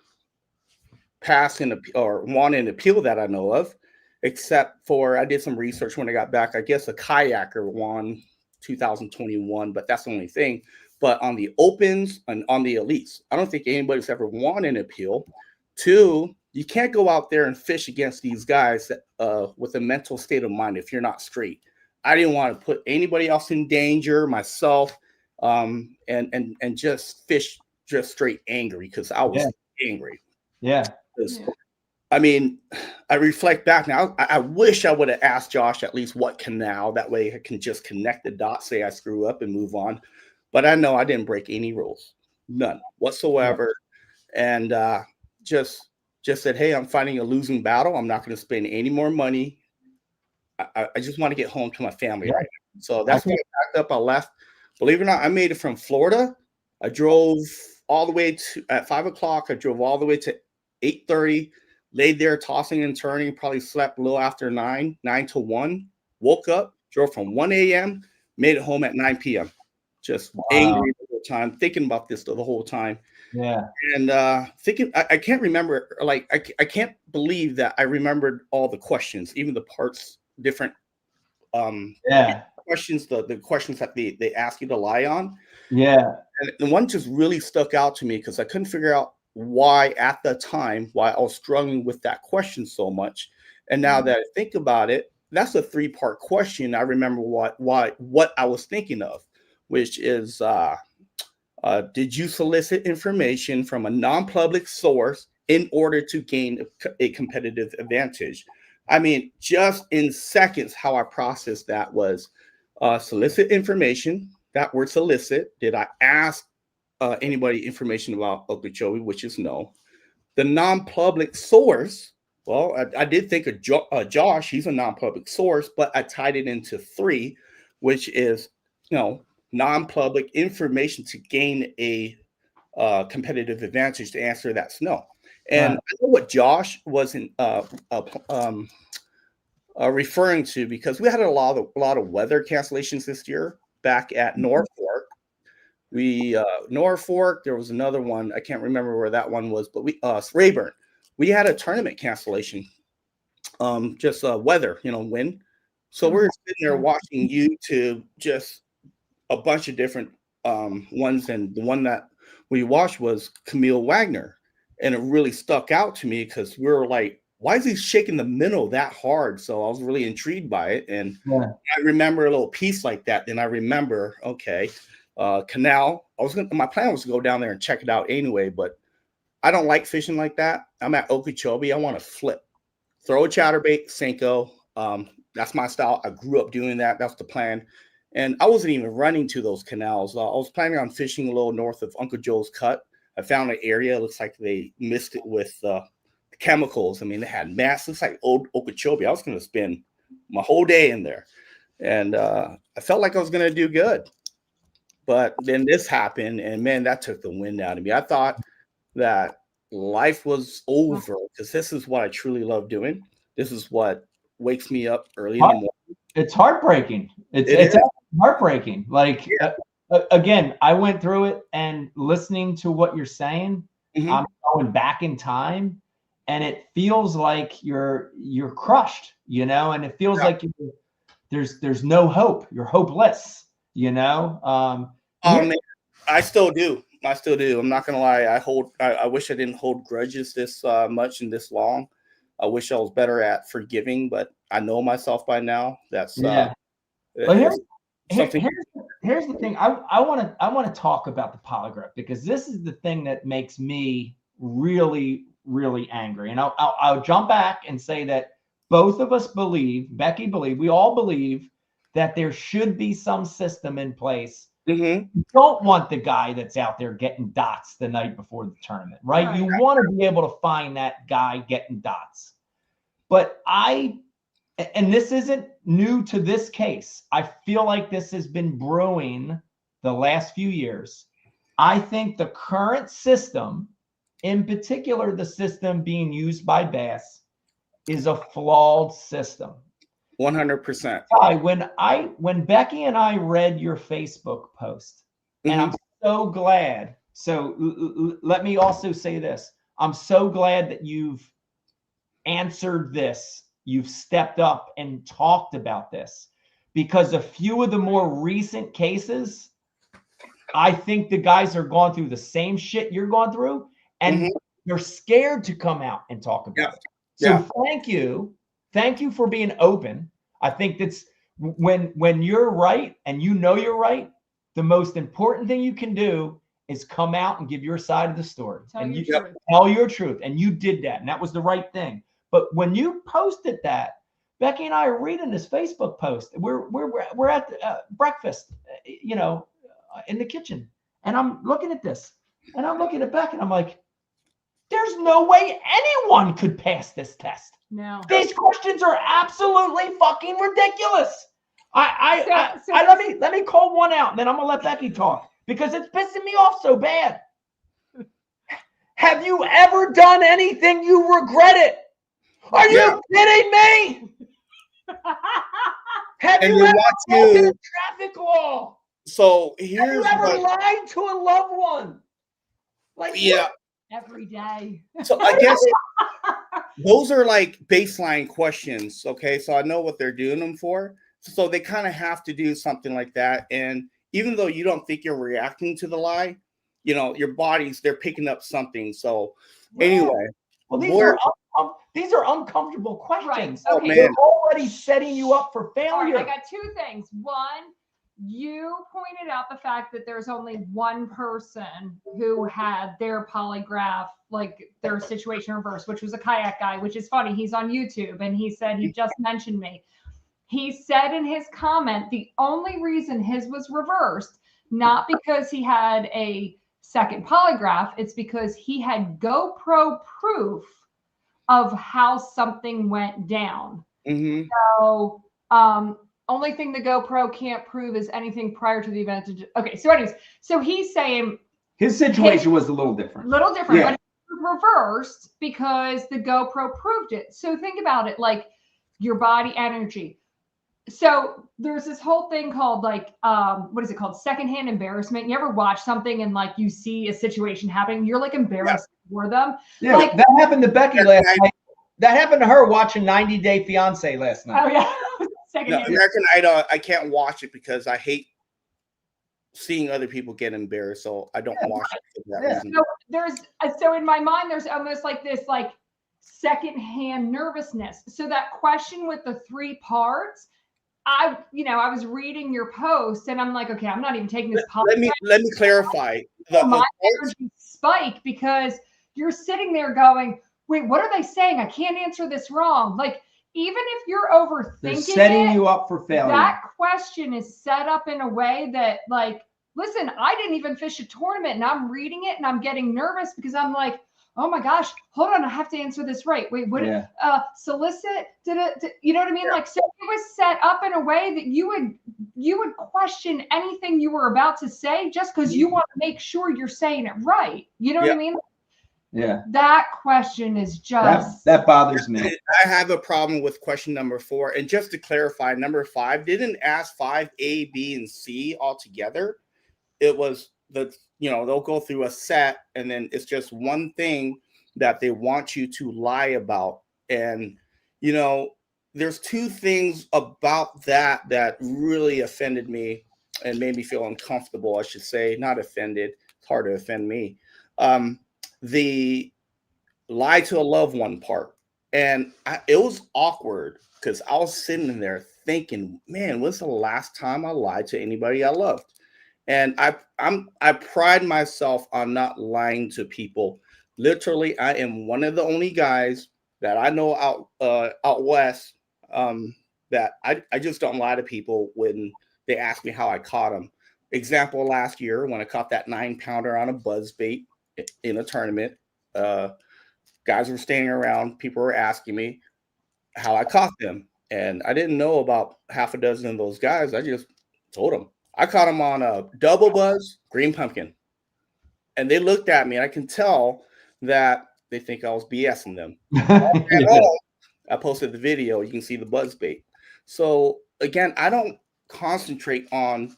passed or won an appeal that I know of, except for, I did some research when I got back. I guess a kayaker won 2021, but that's the only thing. But on the opens and on the elites, I don't think anybody's ever won an appeal. 2, you can't go out there and fish against these guys with a mental state of mind if you're not straight. I didn't want to put anybody else in danger, myself, and just fish just straight angry, because I was angry. Yeah. I mean, I reflect back now. I wish I would have asked Josh at least what canal. That way I can just connect the dots, say I screw up and move on. But I know I didn't break any rules, none whatsoever. And just said, hey, I'm fighting a losing battle. I'm not going to spend any more money. I just want to get home to my family right now. So that's when I packed up. I left. Believe it or not, I made it from Florida. I drove all the way to at 5 o'clock. I drove all the way to 8:30. Laid there tossing and turning, probably slept a little after 9 to 1, woke up, drove from 1 a.m., made it home at 9 p.m. Just angry the whole time, thinking about this the whole time. Yeah. And thinking, I can't remember, like, I can't believe that I remembered all the questions, even the parts, different questions, the questions that they ask you to lie on. Yeah. And the one just really stuck out to me because I couldn't figure out why at the time, why I was struggling with that question so much. And now that I think about it, that's a 3-part question. I remember what I was thinking of, which is, did you solicit information from a non-public source in order to gain a competitive advantage? I mean, just in seconds, how I processed that was solicit information. That word solicit. Did I ask anybody information about Okeechobee, which is no. The non-public source, well, I did think of Josh, he's a non-public source, but I tied it into 3, which is, non-public information to gain a competitive advantage. To answer that's no. And I know what Josh wasn't referring to, because we had a lot of weather cancellations this year back at Norfolk. Norfolk, there was another one. I can't remember where that one was, but Rayburn. We had a tournament cancellation. Just weather, wind. So we're sitting there watching YouTube, just a bunch of different ones, and the one that we watched was Camille Wagner, and it really stuck out to me because we were like, why is he shaking the minnow that hard? So I was really intrigued by it, and I remember a little piece like that. Then I remember, okay. Canal. My plan was to go down there and check it out anyway, but I don't like fishing like that. I'm at Okeechobee. I want to flip, throw a chatterbait, Senko. That's my style. I grew up doing that. That's the plan. And I wasn't even running to those canals. I was planning on fishing a little north of Uncle Joe's Cut. I found an area. It looks like they mixed it with chemicals. I mean, they had mass. Looks like old Okeechobee. I was going to spend my whole day in there, and I felt like I was going to do good. But then this happened, and man, that took the wind out of me. I thought that life was over because this is what I truly love doing. This is what wakes me up early in the morning. It's heartbreaking. It's heartbreaking. Like, again, I went through it, and listening to what you're saying, I'm going back in time, and it feels like you're crushed, and it feels like there's no hope. You're hopeless, Oh man, I still do. I'm not gonna lie. I wish I didn't hold grudges this much and this long. I wish I was better at forgiving, but I know myself by now. That's But here's the thing. I want to talk about the polygraph, because this is the thing that makes me really, really angry. And I'll jump back and say that both of us believe, we all believe that there should be some system in place. You don't want the guy that's out there getting dots the night before the tournament, right? You want to be able to find that guy getting dots. But and this isn't new to this case. I feel like this has been brewing the last few years. I think the current system, in particular the system being used by Bass, is a flawed system. 100%. When Becky and I read your Facebook post, and I'm so glad. So let me also say this. I'm so glad that you've answered this. You've stepped up and talked about this, because a few of the more recent cases, I think the guys are going through the same shit you're going through, and they're scared to come out and talk about it. So thank you. Thank you for being open. I think that's when you're right and you're right, the most important thing you can do is come out and give your side of the story. Tell and your you truth. tell your truth. And you did that. And that was the right thing. But when you posted that, Becky and I are reading this Facebook post. We're at breakfast, you know, in the kitchen. And I'm looking at this. And I'm looking at Becky and I'm like, there's no way anyone could pass this test. No. These questions are absolutely fucking ridiculous. So Let me call one out and then I'm gonna let Becky talk because it's pissing me off so bad. Have you ever done anything you regretted? Are you kidding me? Have And you they ever want broken you- a traffic law? So Have here's you ever what, lied to a loved one? Like yeah. every day. So I guess those are like baseline questions. Okay. So I know what they're doing them for. So they kind of have to do something like that. And even though you don't think you're reacting to the lie, you know, your body's, they're picking up something. So anyway, well, these are uncomfortable questions. Right. Okay. They're already setting you up for All failure. right, I got two things. One, you pointed out the fact that there's only one person who had their polygraph, like their situation reversed, which was a kayak guy, which is funny. He's on YouTube and he said he just mentioned me. He said in his comment, the only reason his was reversed, not because he had a second polygraph, it's because he had GoPro proof of how something went down. mm-hmm. So, only thing the GoPro can't prove is anything prior to the event. Okay, so anyways, so he's saying His situation was a little different. little different, Yeah. but it was reversed because the GoPro proved it. So think about it, like your body energy. So there's this whole thing called like, what is it called? Secondhand embarrassment. You ever watch something and like you see a situation happening, you're like embarrassed for them. Yeah, Like- that happened to Becky last night. That happened to her watching 90 Day Fiance last night. Oh yeah. No, Secondhand. American Idol, I can't watch it because I hate seeing other people get embarrassed. So I don't watch it for that reason. So so in my mind, there's almost like this like secondhand nervousness. So that question with the 3 parts, I was reading your post and I'm like, okay, I'm not even taking this. Let me clarify. My energy spike because you're sitting there going, wait, what are they saying? I can't answer this wrong. Like, even if you're overthinking They're setting you up for failure. that question is set up in a way that, like, listen, I didn't even fish a tournament and I'm reading it and I'm getting nervous because I'm like, oh my gosh, hold on, I have to answer this right. Wait, what? Yeah. Solicit? You know what I mean? Like, so it was set up in a way that you would question anything you were about to say just because you want to make sure you're saying it right. You know what I mean? Yeah. That question is just That bothers me. I have a problem with question number 4. And just to clarify, number 5 didn't ask 5A, B, and C all together. It was they'll go through a set and then it's just one thing that they want you to lie about. And, there's 2 things about that really offended me and made me feel uncomfortable, I should say, not offended. It's hard to offend me. The lie to a loved one part. And it was awkward because I was sitting there thinking, man, when's the last time I lied to anybody I loved? And I pride myself on not lying to people. Literally, I am one of the only guys that I know out west that I just don't lie to people when they ask me how I caught them. Example, last year when I caught that 9-pounder on a buzz bait in a tournament, guys were standing around, people were asking me how I caught them. And I didn't know about half a dozen of those guys. I just told them. I caught them on a double buzz, green pumpkin. And they looked at me, and I can tell that they think I was BSing them. I posted the video. You can see the buzz bait. So, again, I don't concentrate on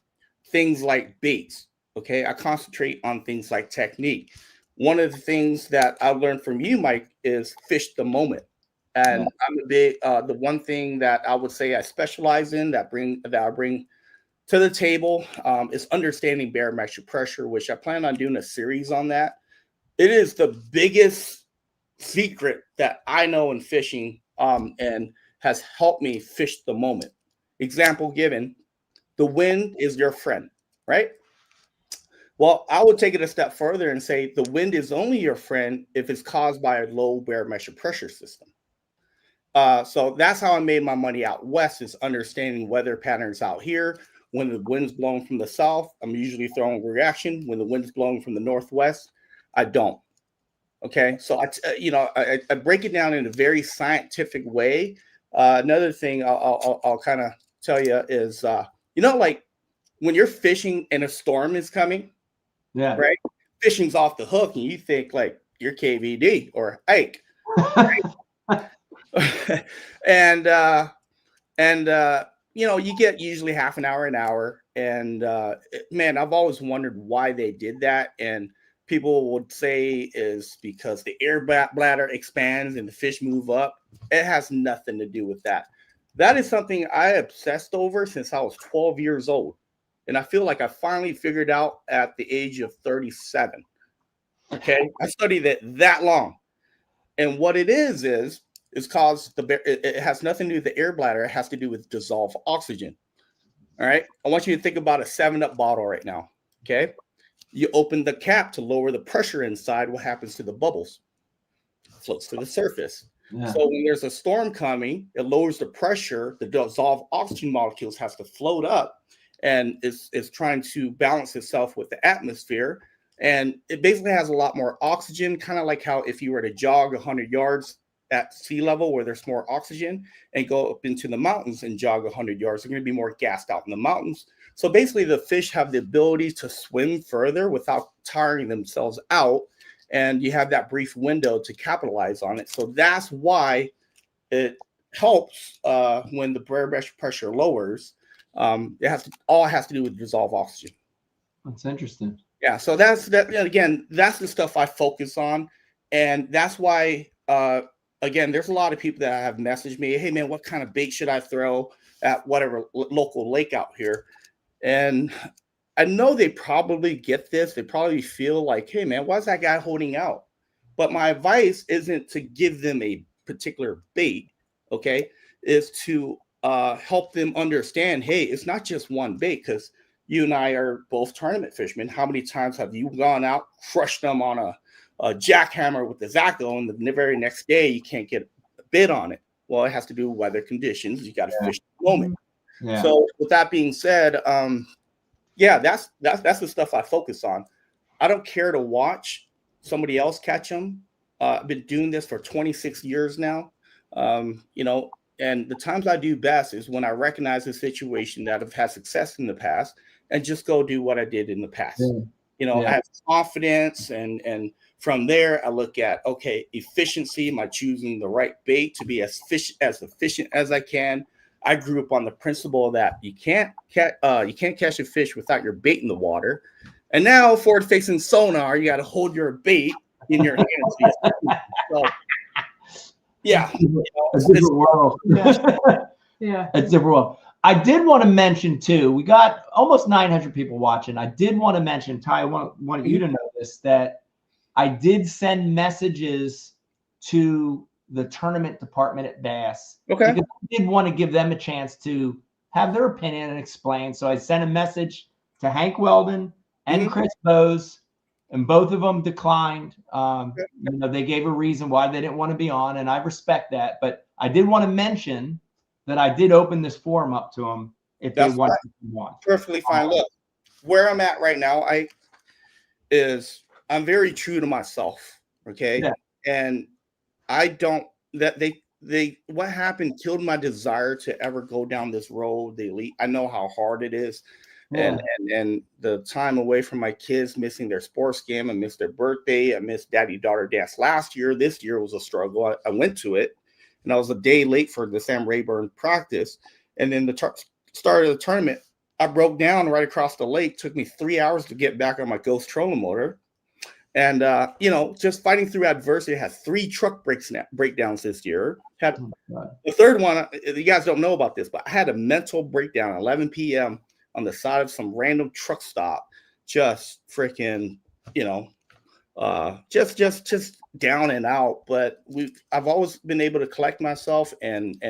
things like baits, okay? I concentrate on things like technique. One of the things that I learned from you, Mike, is fish the moment. And I'm a big, the one thing that I would say I specialize in that I bring to the table is understanding barometric pressure, which I plan on doing a series on that. It is the biggest secret that I know in fishing and has helped me fish the moment. Example given, the wind is your friend, right? Well, I would take it a step further and say the wind is only your friend if it's caused by a low barometric pressure system. So that's how I made my money out west, is understanding weather patterns out here. When the wind's blowing from the south, I'm usually throwing reaction. When the wind's blowing from the northwest, I don't. Okay, so I break it down in a very scientific way. Another thing I'll kind of tell you is, like when you're fishing and a storm is coming, Yeah. right? Fishing's off the hook, and you think like you're KVD or Ike, right? and you get usually half an hour, and man, I've always wondered why they did that, and people would say is because the air bladder expands and the fish move up. It has nothing to do with that. That is something I obsessed over since I was 12 years old, and I feel like I finally figured out at the age of 37. Okay, I studied it that long, and what it is cause it has nothing to do with the air bladder. It has to do with dissolved oxygen. All right. I want you to think about a 7-Up bottle right now. Okay. You open the cap to lower the pressure inside. What happens to the bubbles? It floats to the surface. Yeah. So when there's a storm coming, it lowers the pressure. The dissolved oxygen molecules has to float up, and is trying to balance itself with the atmosphere. And it basically has a lot more oxygen, kind of like how if you were to jog 100 yards at sea level where there's more oxygen and go up into the mountains and jog 100 yards, they're going to be more gassed out in the mountains. So basically the fish have the ability to swim further without tiring themselves out. And you have that brief window to capitalize on it. So that's why it helps when the barometric pressure lowers. All it has to do with dissolve oxygen. That's interesting. Yeah. So that's again, that's the stuff I focus on. And that's why, again, there's a lot of people that have messaged me, hey, man, what kind of bait should I throw at whatever local lake out here? And I know they probably get this. They probably feel like, hey, man, why is that guy holding out? But my advice isn't to give them a particular bait, okay? Is to help them understand, hey, it's not just one bait, because you and I are both tournament fishermen. How many times have you gone out, crushed them on a jackhammer with the Zacco, and the very next day you can't get a bid on it? Well, it has to do with weather conditions. You got to fish the moment. Yeah. So with that being said, that's the stuff I focus on. I don't care to watch somebody else catch them. I've been doing this for 26 years now. And the times I do best is when I recognize a situation that I've had success in the past and just go do what I did in the past. Yeah. I have confidence, and from there I look at, okay, efficiency. Am I choosing the right bait to be as efficient as I can? I grew up on the principle that you can't catch a fish without your bait in the water. And now forward-facing sonar, you got to hold your bait in your hands. So, yeah, it's a different world. Yeah, it's a different world. I did want to mention too, we got almost 900 people watching. I did want to mention, Ty, I want you to know this, that I did send messages to the tournament department at Bass. Okay. Because I did want to give them a chance to have their opinion and explain. So I sent a message to Hank Weldon and Chris Bose, and both of them declined. They gave a reason why they didn't want to be on, and I respect that. But I did want to mention that I did open this forum up to them if they want to watch. Perfectly fine. Look, where I'm at right now, I'm very true to myself. Okay. Yeah. And I don't, what happened killed my desire to ever go down this road, the elite. I know how hard it is. Yeah. And the time away from my kids, missing their sports game, I missed their birthday, I missed daddy-daughter dance last year. This year was a struggle. I went to it, and I was a day late for the Sam Rayburn practice. And then the start of the tournament, I broke down right across the lake. Took me 3 hours to get back on my Ghost trolling motor. And, just fighting through adversity. I had 3 truck breakdowns this year. Had the third one, you guys don't know about this, but I had a mental breakdown at 11 p.m. on the side of some random truck stop. Just freaking, just down and out. But I've always been able to collect myself and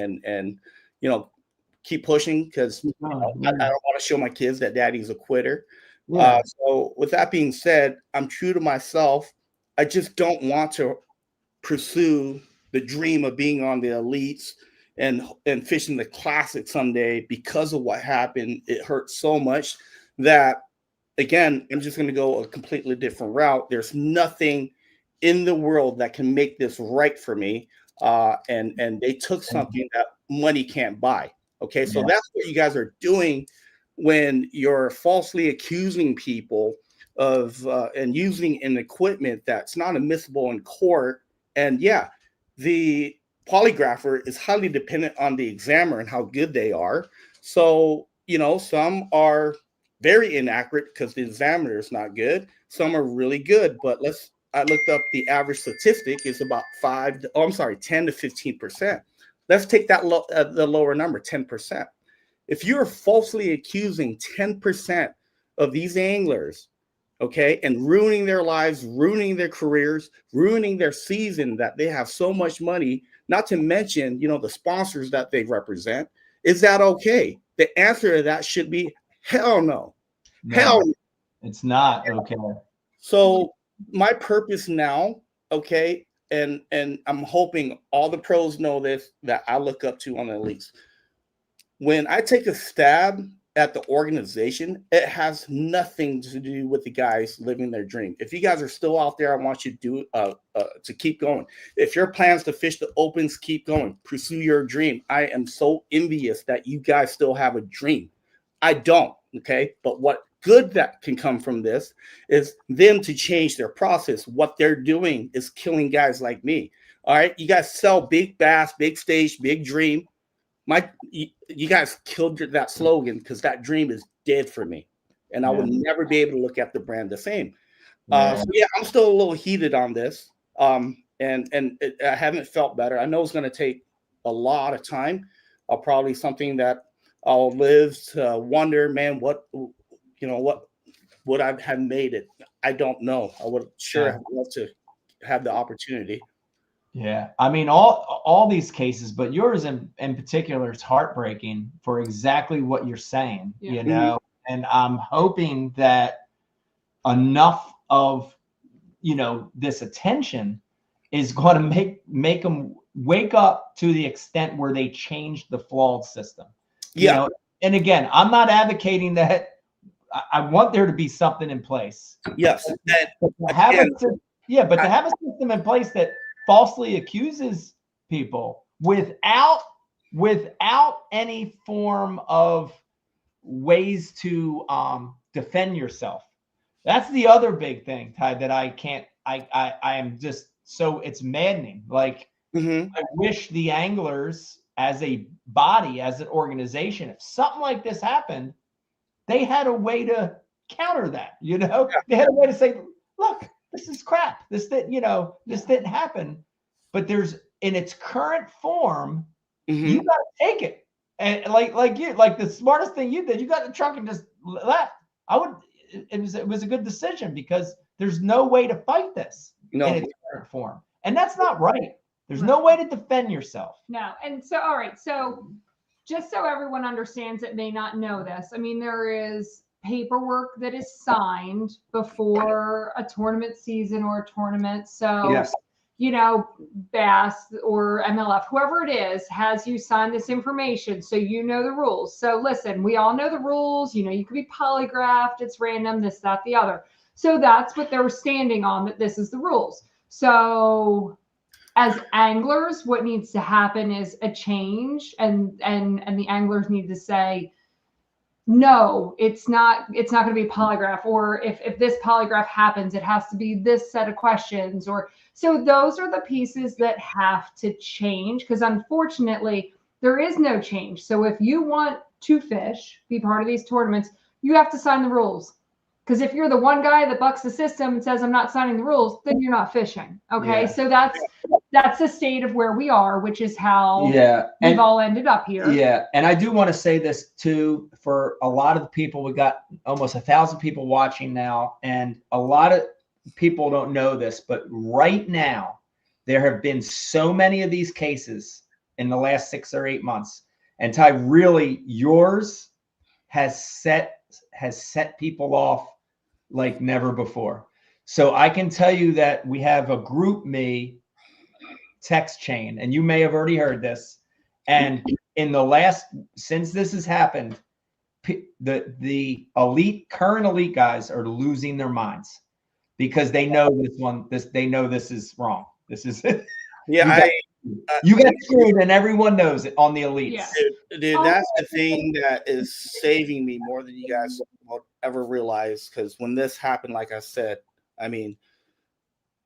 keep pushing, because I don't want to show my kids that daddy's a quitter. Yeah. So with that being said, I'm true to myself. I just don't want to pursue the dream of being on the elites and fishing the classic someday because of what happened. It hurt so much that, again, I'm just going to go a completely different route. There's nothing in the world that can make this right for me. And they took something that money can't buy. Okay, so that's what you guys are doing when you're falsely accusing people of and using an equipment that's not admissible in court. And yeah, the polygrapher is highly dependent on the examiner and how good they are. So, you know, some are very inaccurate because the examiner is not good. Some are really good, but I looked up the average statistic is about 10 to 15%. Let's take that the lower number, 10%. If you're falsely accusing 10% of these anglers, okay, and ruining their lives, ruining their careers, ruining their season that they have so much money, not to mention, you know, the sponsors that they represent, is that okay? The answer to that should be hell no. Hell no. It's not okay. So my purpose now, okay, and I'm hoping all the pros know this, that I look up to on the elites. When I take a stab at the organization, it has nothing to do with the guys living their dream. If you guys are still out there, I want you to do to keep going. If your plans to fish the opens, keep going, pursue your dream. I am so envious that you guys still have a dream. I don't, okay? But what good that can come from this is them to change their process. What they're doing is killing guys like me. All right, you guys sell big bass, big stage, big dream. You guys killed that slogan because that dream is dead for me, and I would never be able to look at the brand the same. So yeah, I'm still a little heated on this, and I haven't felt better. I know it's going to take a lot of time. Probably something that I'll live to wonder, man, what would I have made it? I don't know. I would have loved to have the opportunity. Yeah, I mean, all these cases, but yours in particular is heartbreaking for exactly what you're saying, you know, and I'm hoping that enough of, you know, this attention is going to make them wake up to the extent where they change the flawed system. You know? And again, I'm not advocating that. I want there to be something in place. Yes. But to have a system in place that falsely accuses people without any form of ways to defend yourself. That's the other big thing, Ty, that I am just so it's maddening. Like I wish the anglers as a body, as an organization, if something like this happened, they had a way to counter that, you know? They had a way to say, look, this is crap. This didn't happen. But there's in its current form, you got to take it. And like the smartest thing you did, you got in the truck and just left. It was a good decision because there's no way to fight this in its current form. And that's not right. There's no way to defend yourself. No. And so, all right. So just so everyone understands that may not know this, I mean, there is paperwork that is signed before a tournament season or a tournament. So, you know, Bass or MLF, whoever it is, has you sign this information so you know the rules. So listen, we all know the rules. You know, you could be polygraphed. It's random, this, that, the other. So that's what they're standing on, that this is the rules. So as anglers, what needs to happen is a change, and the anglers need to say, no, it's not going to be a polygraph, or if this polygraph happens, it has to be this set of questions, or so those are the pieces that have to change, because unfortunately there is no change. So if you want to fish, be part of these tournaments, you have to sign the rules. Because if you're the one guy that bucks the system and says, I'm not signing the rules, then you're not fishing. Okay. So that's the state of where we are, which is how we've all ended up here. Yeah. And I do want to say this too, for a lot of the people, we got almost 1,000 people watching now. And a lot of people don't know this, but right now there have been so many of these cases in the last 6 or 8 months. And Ty, really yours has set people off like never before. So I can tell you that we have a group me text chain, and you may have already heard this. And in the last, since this has happened, the current elite guys are losing their minds because they know they know this is wrong. This is Yeah, you got screwed, and everyone knows it on the elites. Yeah. Dude, that's the thing that is saving me more than you guys will ever realize. Because when this happened, like I said, I mean,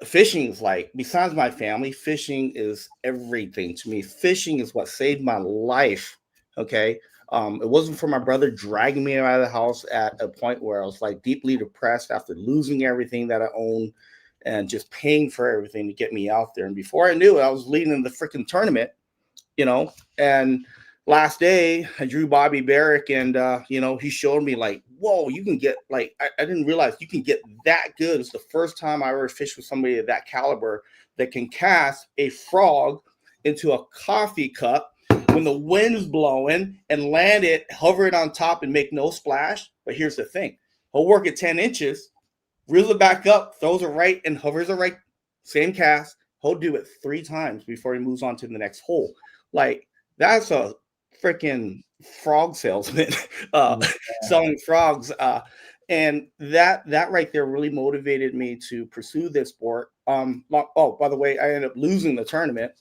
fishing is like, besides my family, fishing is everything to me. Fishing is what saved my life. Okay. It wasn't for my brother dragging me out of the house at a point where I was like deeply depressed after losing everything that I owned and just paying for everything to get me out there. And before I knew it, I was leading the freaking tournament, you know. And last day I drew Bobby Barrick, and you know, he showed me like, whoa, you can get like, I didn't realize you can get that good. It's the first time I ever fished with somebody of that caliber that can cast a frog into a coffee cup when the wind's blowing and land it, hover it on top and make no splash. But here's the thing, he'll work at 10 inches, reels it back up, throws it right, and hovers it right, same cast. He'll do it 3 times before he moves on to the next hole. Like, that's a freaking frog salesman selling frogs. And that right there really motivated me to pursue this sport. Oh, by the way, I ended up losing the tournament.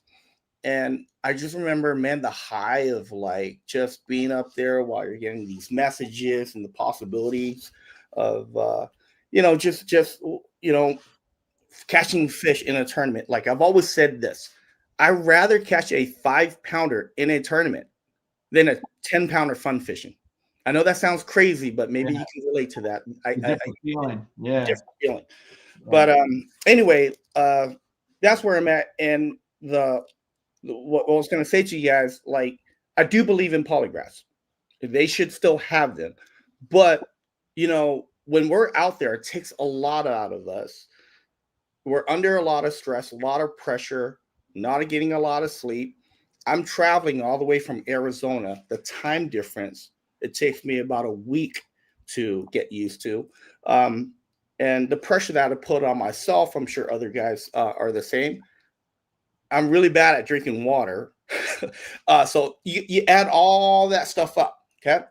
And I just remember, man, the high of like just being up there while you're getting these messages and the possibilities of, you know, just, you know, catching fish in a tournament. Like I've always said this, I'd rather catch a 5-pounder in a tournament than a 10-pounder fun fishing. I know that sounds crazy, but maybe you can relate to that. Different feeling. Yeah. Different feeling. But anyway, that's where I'm at. And what I was going to say to you guys, like, I do believe in polygraphs. They should still have them. But, you know, when we're out there, it takes a lot out of us. We're under a lot of stress, a lot of pressure, not getting a lot of sleep. I'm traveling all the way from Arizona. The time difference, it takes me about a week to get used to. And the pressure that I put on myself, I'm sure other guys are the same. I'm really bad at drinking water. So you add all that stuff up, okay?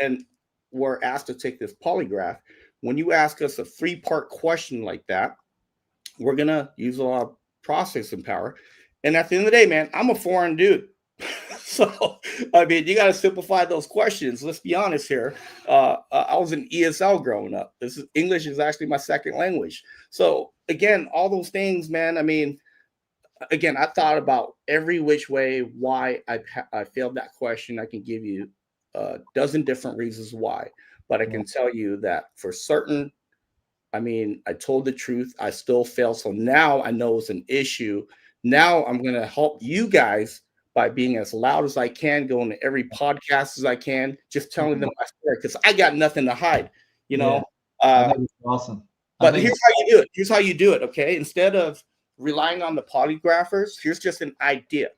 And we're asked to take this polygraph. When you ask us a 3-part question like that, we're going to use a lot of processing power. And at the end of the day, man, I'm a foreign dude. So, I mean, you got to simplify those questions. Let's be honest here. I was in ESL growing up. English is actually my second language. So, again, all those things, man, I mean, again, I thought about every which way why I failed that question. I can give you a dozen different reasons why. But I can tell you that for certain, I mean, I told the truth. I still failed. So now I know it's an issue. Now I'm going to help you guys by being as loud as I can, going to every podcast as I can, just telling them my story because I got nothing to hide, you know. I think it's awesome. But here's how you do it. Here's how you do it, okay? Instead of relying on the polygraphers, here's just an idea.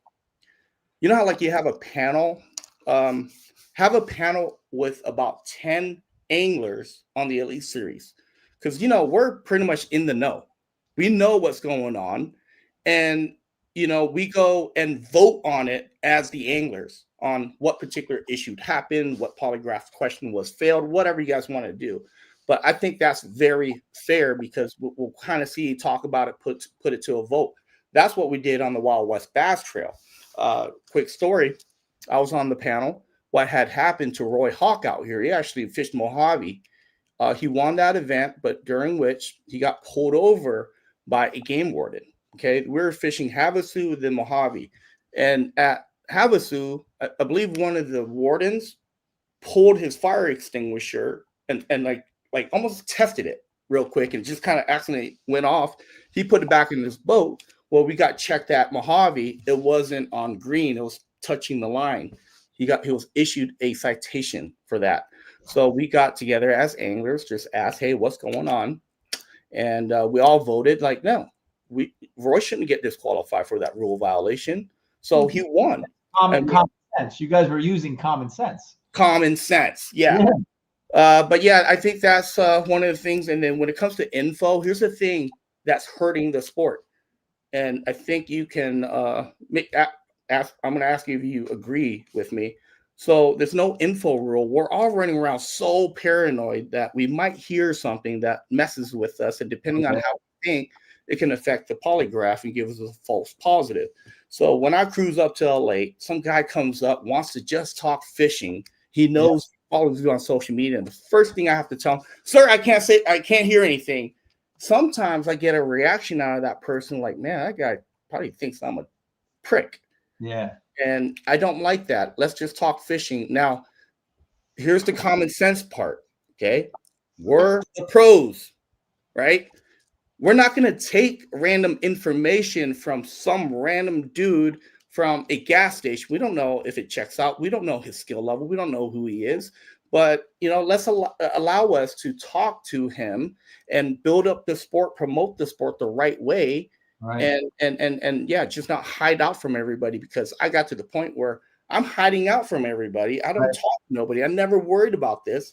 You know how like you have a panel? Have a panel with about 10 anglers on the Elite Series. Because, you know, we're pretty much in the know. We know what's going on. And, you know, we go and vote on it as the anglers on what particular issue happened, what polygraph question was failed, whatever you guys want to do. But I think that's very fair because we'll kind of see, talk about it, put it to a vote. That's what we did on the Wild West Bass Trail. Quick story. I was on the panel. What had happened to Roy Hawk out here, he actually fished Mojave. He won that event, but during which he got pulled over by a game warden. Okay, we were fishing Havasu, then Mojave. And at Havasu, I believe one of the wardens pulled his fire extinguisher and like almost tested it real quick and just kind of accidentally went off. He put it back in his boat. Well, we got checked at Mojave. It wasn't on green. It was touching the line. He was issued a citation for that. So we got together as anglers, just asked, hey, what's going on? And we all voted like, no, Roy shouldn't get disqualified for that rule violation. So he won. Common sense. You guys were using common sense. Common sense. Yeah. But yeah, I think that's one of the things. And then when it comes to info, here's the thing that's hurting the sport. And I think you can ask. I'm going to ask you if you agree with me. So there's no info rule. We're all running around so paranoid that we might hear something that messes with us, and depending on how we think, it can affect the polygraph and give us a false positive. So when I cruise up to LA, some guy comes up, wants to just talk fishing. He knows follows you on social media, and the first thing I have to tell him, sir, I can't hear anything. Sometimes I get a reaction out of that person like, man, that guy probably thinks I'm a prick. Yeah. And I don't like that. Let's just talk fishing. Now, here's the common sense part. Okay. We're the pros, right? We're not going to take random information from some random dude from a gas station. We don't know if it checks out. We don't know his skill level. We don't know who he is. But, let's allow us to talk to him and build up the sport, promote the sport the right way. Right. And yeah, just not hide out from everybody, because I got to the point where I'm hiding out from everybody. I don't talk to nobody. I'm never worried about this.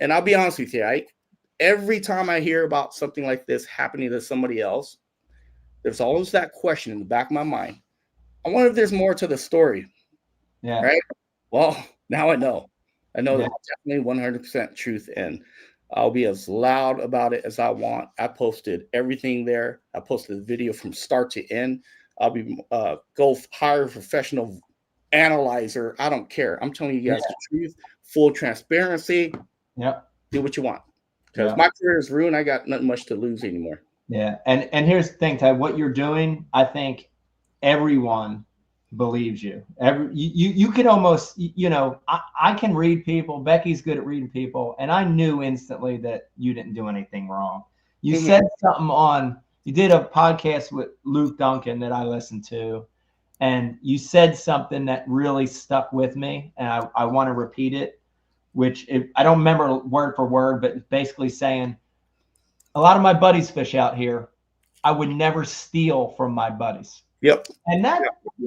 And I'll be honest with you, every time I hear about something like this happening to somebody else, there's always that question in the back of my mind. I wonder if there's more to the story. Yeah. Right. Well, now I know. I know that's definitely 100% truth, and I'll be as loud about it as I want. I posted everything there. I posted the video from start to end. I'll be go hire a professional analyzer. I don't care. I'm telling you guys the truth, full transparency. Yeah. Do what you want. Because my career is ruined. I got nothing much to lose anymore. Yeah. And here's the thing, Ty, what you're doing, I think everyone believes you. You can almost, I can read people. Becky's good at reading people. And I knew instantly that you didn't do anything wrong. You said something you did a podcast with Luke Duncan that I listened to. And you said something that really stuck with me. And I want to repeat it, I don't remember word for word, but it's basically saying, a lot of my buddies fish out here. I would never steal from my buddies. Yep. And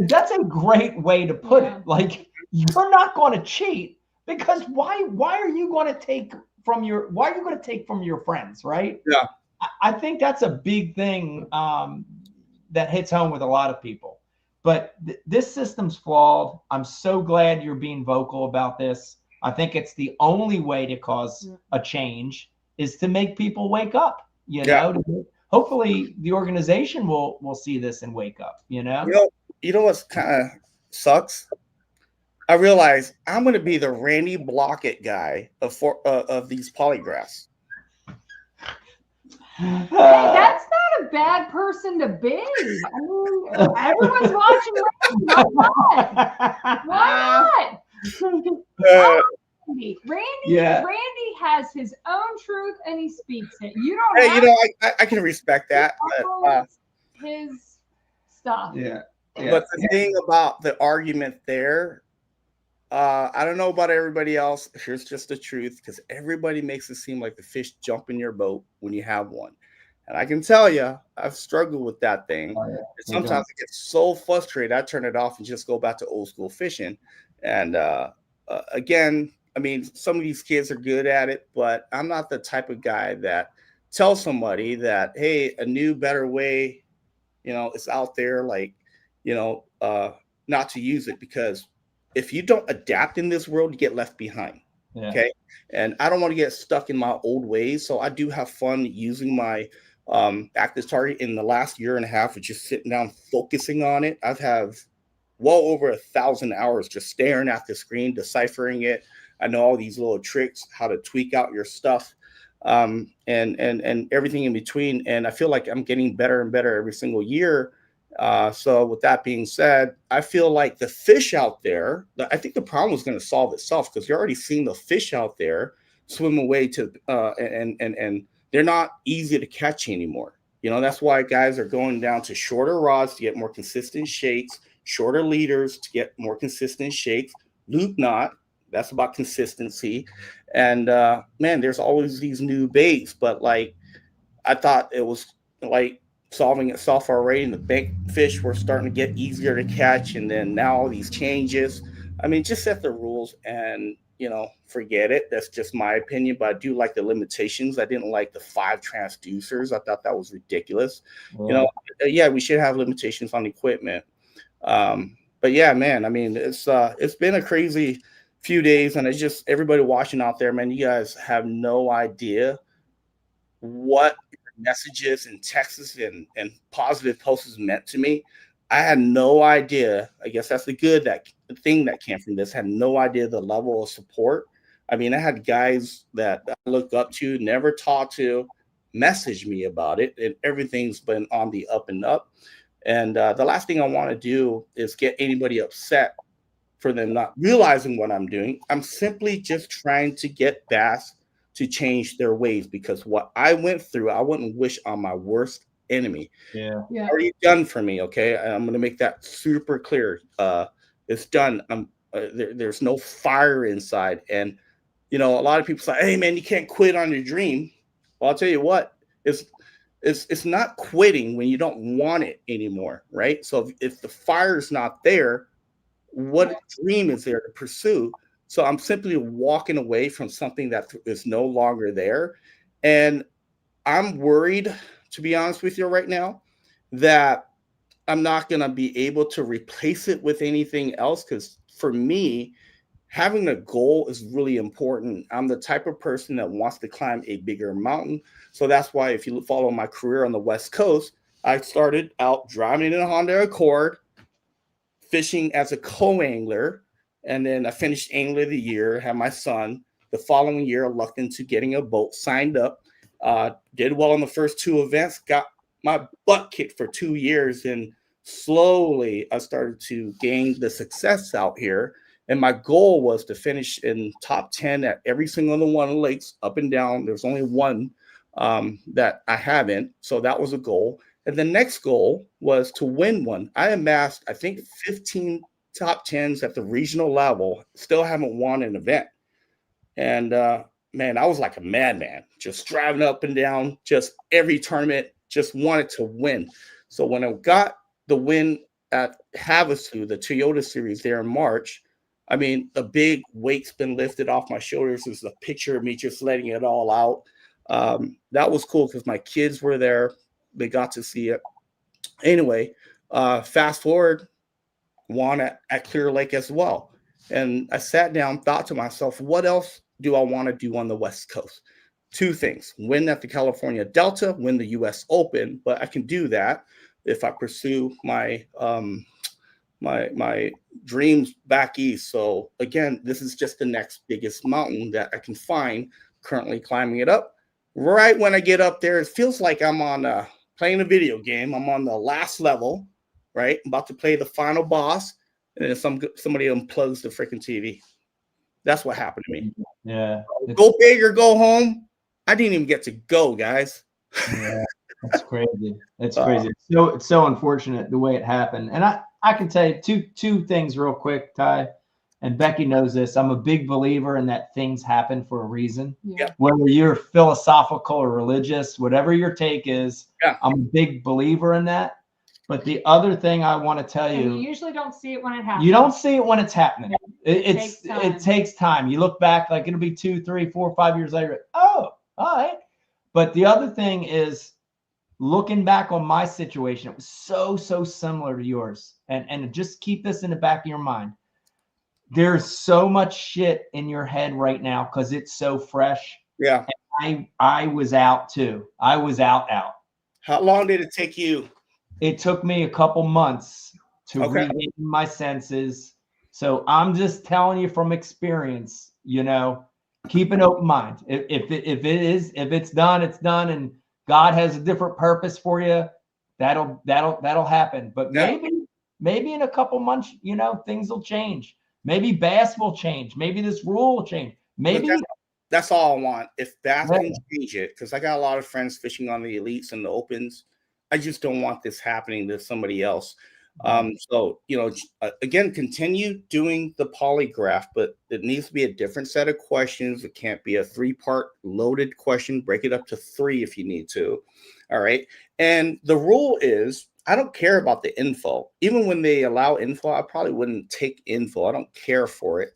that's a great way to put it. Like, you're not going to cheat, because why are you going to take from your friends, right? Yeah. I think that's a big thing that hits home with a lot of people. But this system's flawed. I'm so glad you're being vocal about this. I think it's the only way to cause a change is to make people wake up, Hopefully the organization will see this and wake up, You know what's kind of sucks? I realize I'm going to be the Randy Blockett guy of these polygraphs. Hey, that's not a bad person to be. I mean, everyone's watching. Why not? Randy has his own truth and he speaks it. You don't. I can respect that. But, his stuff. Yeah. But the thing about the argument there, I don't know about everybody else. Here's just the truth, because everybody makes it seem like the fish jump in your boat when you have one. And I can tell you, I've struggled with that thing. Oh, yeah. Sometimes I get so frustrated, I turn it off and just go back to old school fishing. And again, I mean, some of these kids are good at it, but I'm not the type of guy that tells somebody that, hey, a new, better way, is out there, not to use it, because if you don't adapt in this world, you get left behind. Yeah. Okay. And I don't want to get stuck in my old ways. So I do have fun using my active target. In the last year and a half of just sitting down, focusing on it, I've have well over 1,000 hours just staring at the screen, deciphering it. I know all these little tricks, how to tweak out your stuff, and everything in between. And I feel like I'm getting better and better every single year. So with that being said, I feel like the fish out there, I think the problem is going to solve itself, because you're already seeing the fish out there swim away to, and they're not easy to catch anymore. That's why guys are going down to shorter rods to get more consistent shakes, shorter leaders to get more consistent shakes. Luke not. That's about consistency. And man, there's always these new baits, but I thought it was solving itself already, and the bank fish were starting to get easier to catch. And then now all these changes. I mean, just set the rules and forget it. That's just my opinion, but I do like the limitations. I didn't like the 5 transducers. I thought that was ridiculous. Yeah, we should have limitations on equipment. But yeah, man, I mean, it's been a crazy few days, and it's just everybody watching out there, man. You guys have no idea what messages and texts and positive posts meant to me. I had no idea. I guess that's the thing that came from this. Had no idea the level of support. I mean, I had guys that I looked up to, never talked to, message me about it, and everything's been on the up and up. And the last thing I want to do is get anybody upset for them not realizing what I'm doing. I'm simply just trying to get Bass to change their ways, because what I went through, I wouldn't wish on my worst enemy. Yeah. Already done for me. Okay. I'm going to make that super clear. It's done. There's no fire inside. And, a lot of people say, hey man, you can't quit on your dream. Well, I'll tell you what, it's not quitting when you don't want it anymore. Right. So if the fire's not there, what dream is there to pursue? So I'm simply walking away from something that is no longer there. And I'm worried, to be honest with you right now, that I'm not going to be able to replace it with anything else. Because for me, having a goal is really important. I'm the type of person that wants to climb a bigger mountain. So that's why if you follow my career on the West Coast, I started out driving in a Honda Accord, fishing as a co-angler, and then I finished Angler of the Year, had my son. The following year, I lucked into getting a boat, signed up, did well in the first 2 events, got my butt kicked for 2 years, and slowly I started to gain the success out here. And my goal was to finish in top 10 at every single one of the lakes, up and down. There's only one that I haven't, so that was a goal. And the next goal was to win one. I amassed, I think, 15 top 10s at the regional level, still haven't won an event. And man, I was like a madman, just driving up and down, just every tournament, just wanted to win. So when I got the win at Havasu, the Toyota Series there in March, I mean, a big weight's been lifted off my shoulders. There's a picture of me just letting it all out. That was cool because my kids were there. They got to see it. Anyway, fast forward, won at Clear Lake as well. And I sat down, thought to myself, what else do I want to do on the West Coast? 2 things: win at the California Delta, win the US Open, but I can do that if I pursue my my dreams back east. So again, this is just the next biggest mountain that I can find, currently climbing it up. Right when I get up there, it feels like I'm on playing a video game. I'm on the last level, right? I'm about to play the final boss, and then somebody unplugs the freaking TV. That's what happened to me. Yeah. Go big or go home. I didn't even get to go, guys. Yeah, that's crazy. It's crazy. It's so unfortunate the way it happened. And I can tell you two things real quick, Ty. And Becky knows this. I'm a big believer in that things happen for a reason. Yeah. Whether you're philosophical or religious, whatever your take is, yeah. I'm a big believer in that. But the other thing I want to tell you, you usually don't see it when it happens. You don't see it when it's happening. Yeah. It takes time. You look back, like it'll be 2, 3, 4, 5 years later. Oh, all right. But the other thing is, looking back on my situation, it was so similar to yours. And just keep this in the back of your mind. There's so much shit in your head right now because it's so fresh. Yeah. And I was out too. I was out. How long did it take you? It took me a couple months to regain my senses. So I'm just telling you from experience, keep an open mind. If it's done, it's done, and God has a different purpose for you, that'll happen. But maybe in a couple months, things will change. Maybe Bass will change. Maybe this rule will change. Maybe that's all I want. If Bass can change it, because I got a lot of friends fishing on the elites and the opens. I just don't want this happening to somebody else. So, again, continue doing the polygraph, but it needs to be a different set of questions. It can't be a 3-part loaded question. Break it up to 3 if you need to. All right. And the rule is, I don't care about the info. Even when they allow info, I probably wouldn't take info. I don't care for it.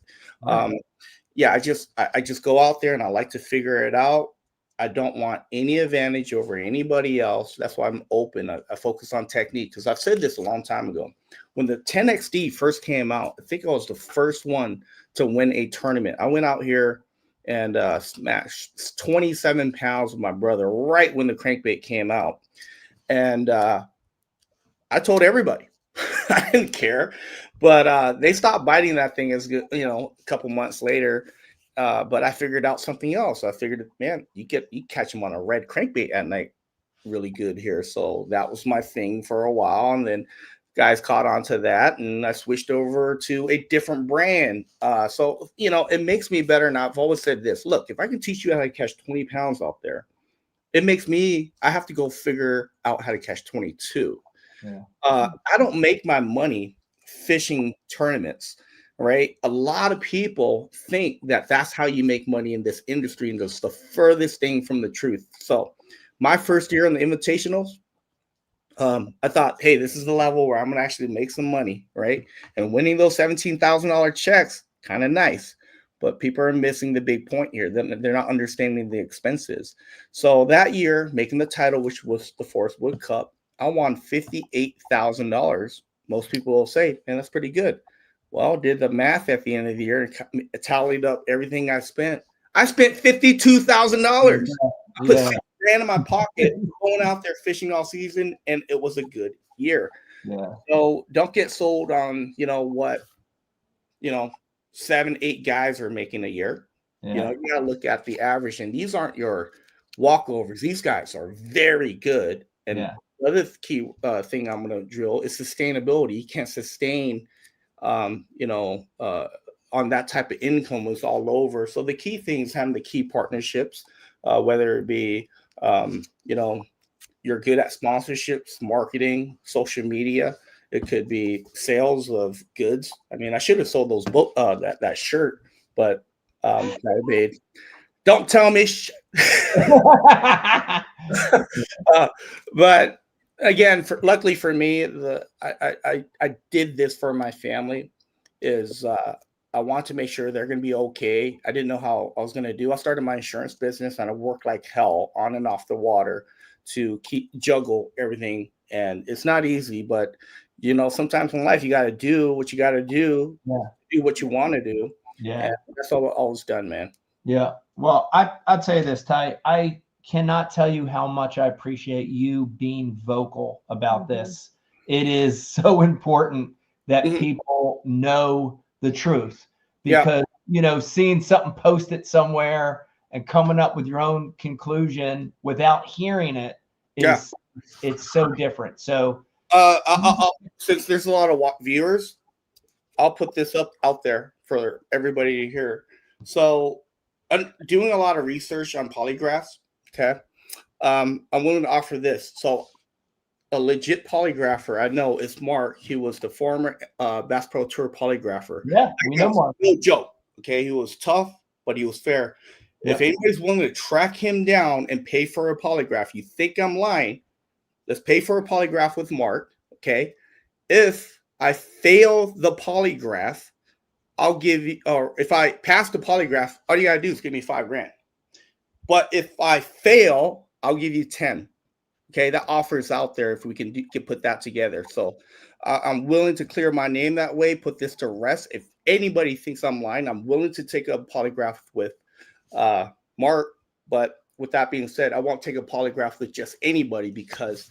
yeah, I just go out there and I like to figure it out. I don't want any advantage over anybody else. That's why I'm open. I focus on technique, because I've said this a long time ago. When the 10XD first came out, I think I was the first one to win a tournament. I went out here and smashed 27 pounds with my brother right when the crankbait came out. And I told everybody. I didn't care. But they stopped biting that thing as good, a couple months later. But I figured out something else. I figured, man, you catch them on a red crankbait at night really good here. So that was my thing for a while. And then guys caught on to that, and I switched over to a different brand. So, it makes me better. And I've always said this, look, if I can teach you how to catch 20 pounds out there, it makes I have to go figure out how to catch 22. Yeah. I don't make my money fishing tournaments, right? A lot of people think that that's how you make money in this industry, and that's the furthest thing from the truth. So my first year in the invitationals, I thought, hey, this is the level where I'm going to actually make some money, right? And winning those $17,000 checks, kind of nice. But people are missing the big point here. They're not understanding the expenses. So that year, making the title, which was the Forrest Wood Cup, I won $58,000. Most people will say, man, that's pretty good. Well, did the math at the end of the year and tallied up everything I spent. I spent $52,000. I put $6,000 in my pocket, going out there fishing all season, and it was a good year. Yeah. So don't get sold on, what, 7, 8 guys are making a year. Yeah. You got to look at the average, and these aren't your walkovers. These guys are very good. And the other key thing I'm going to drill is sustainability. You can't sustain, on that type of income was all over. So the key thing is having the key partnerships, whether it be, you're good at sponsorships, marketing, social media. It could be sales of goods. I mean, I should have sold those that shirt, but I made. Don't tell me. But again, luckily for me, I did this for my family. I want to make sure they're going to be okay. I didn't know how I was going to do. I started my insurance business, and I worked like hell on and off the water to juggle everything. And it's not easy, but sometimes in life you got to do what you got to do, do what you want to do. Yeah, and that's all I've always done, man. Yeah. Well, I'll tell you this, Tai. I cannot tell you how much I appreciate you being vocal about this. It is so important that people know the truth, because seeing something posted somewhere and coming up with your own conclusion without hearing it is it's so different. So I'll, since there's a lot of viewers, I'll put this out there for everybody to hear. So I'm doing a lot of research on polygraphs. Okay. I'm willing to offer this. So a legit polygrapher I know is Mark. He was the former Bass Pro Tour polygrapher. Yeah, we know Mark. No joke. Okay, he was tough, but he was fair. If anybody's willing to track him down and pay for a polygraph, you think I'm lying, let's pay for a polygraph with Mark. Okay. If I fail the polygraph, I'll give you, or if I pass the polygraph, all you got to do is give me $5,000. But if I fail, I'll give you 10. Okay. That offer is out there if we can put that together. So I'm willing to clear my name that way, put this to rest. If anybody thinks I'm lying, I'm willing to take a polygraph with Mark. But with that being said, I won't take a polygraph with just anybody, because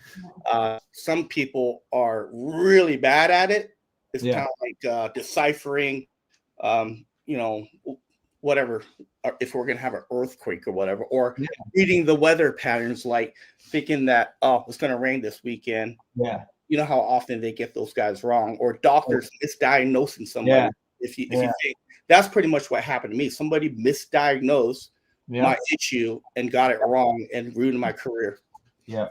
some people are really bad at it. It's kind of like deciphering, whatever, if we're going to have an earthquake or whatever, or reading the weather patterns, like thinking that, it's going to rain this weekend. Yeah. You know how often they get those guys wrong, or doctors misdiagnosing somebody. Yeah. If you think, that's pretty much what happened to me. Somebody misdiagnosed my issue and got it wrong and ruined my career. Yeah.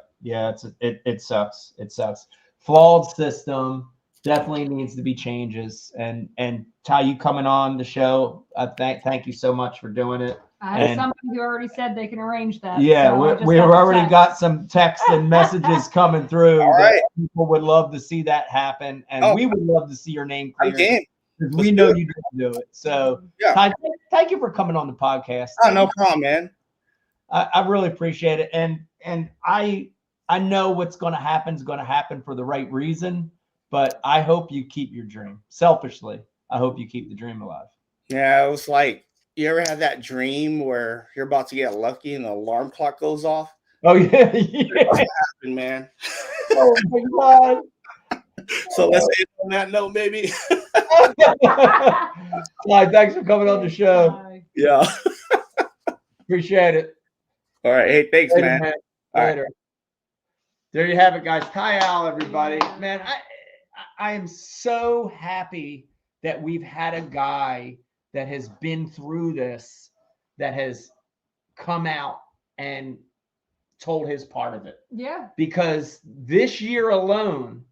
It sucks. It sucks. Flawed system. Definitely needs to be changes. And Tai, you coming on the show, thank you so much for doing it. I had somebody who already said they can arrange that. Yeah, so we've already got some text and messages coming through. All right. People would love to see that happen, and we would love to see your name cleared. I'm game. because we know you can do it. So, Yeah. Ty, thank you for coming on the podcast. Oh, no problem, man. I really appreciate it, and I know what's going to happen is going to happen for the right reason. But I hope you keep your dream. Selfishly, I hope you keep the dream alive. Yeah, it was like, you ever had that dream where you're about to get lucky and the alarm clock goes off? Oh yeah, yeah. Man. Oh my God. So let's end on that note, maybe. Ty, thanks for coming on the show. Yeah. Appreciate it. All right. Hey, thanks, Later, man. man. All right. Later. There you have it, guys. Tai Au, everybody. Man, I am so happy that we've had a guy that has been through this, that has come out and told his part of it. Yeah. Because this year alone,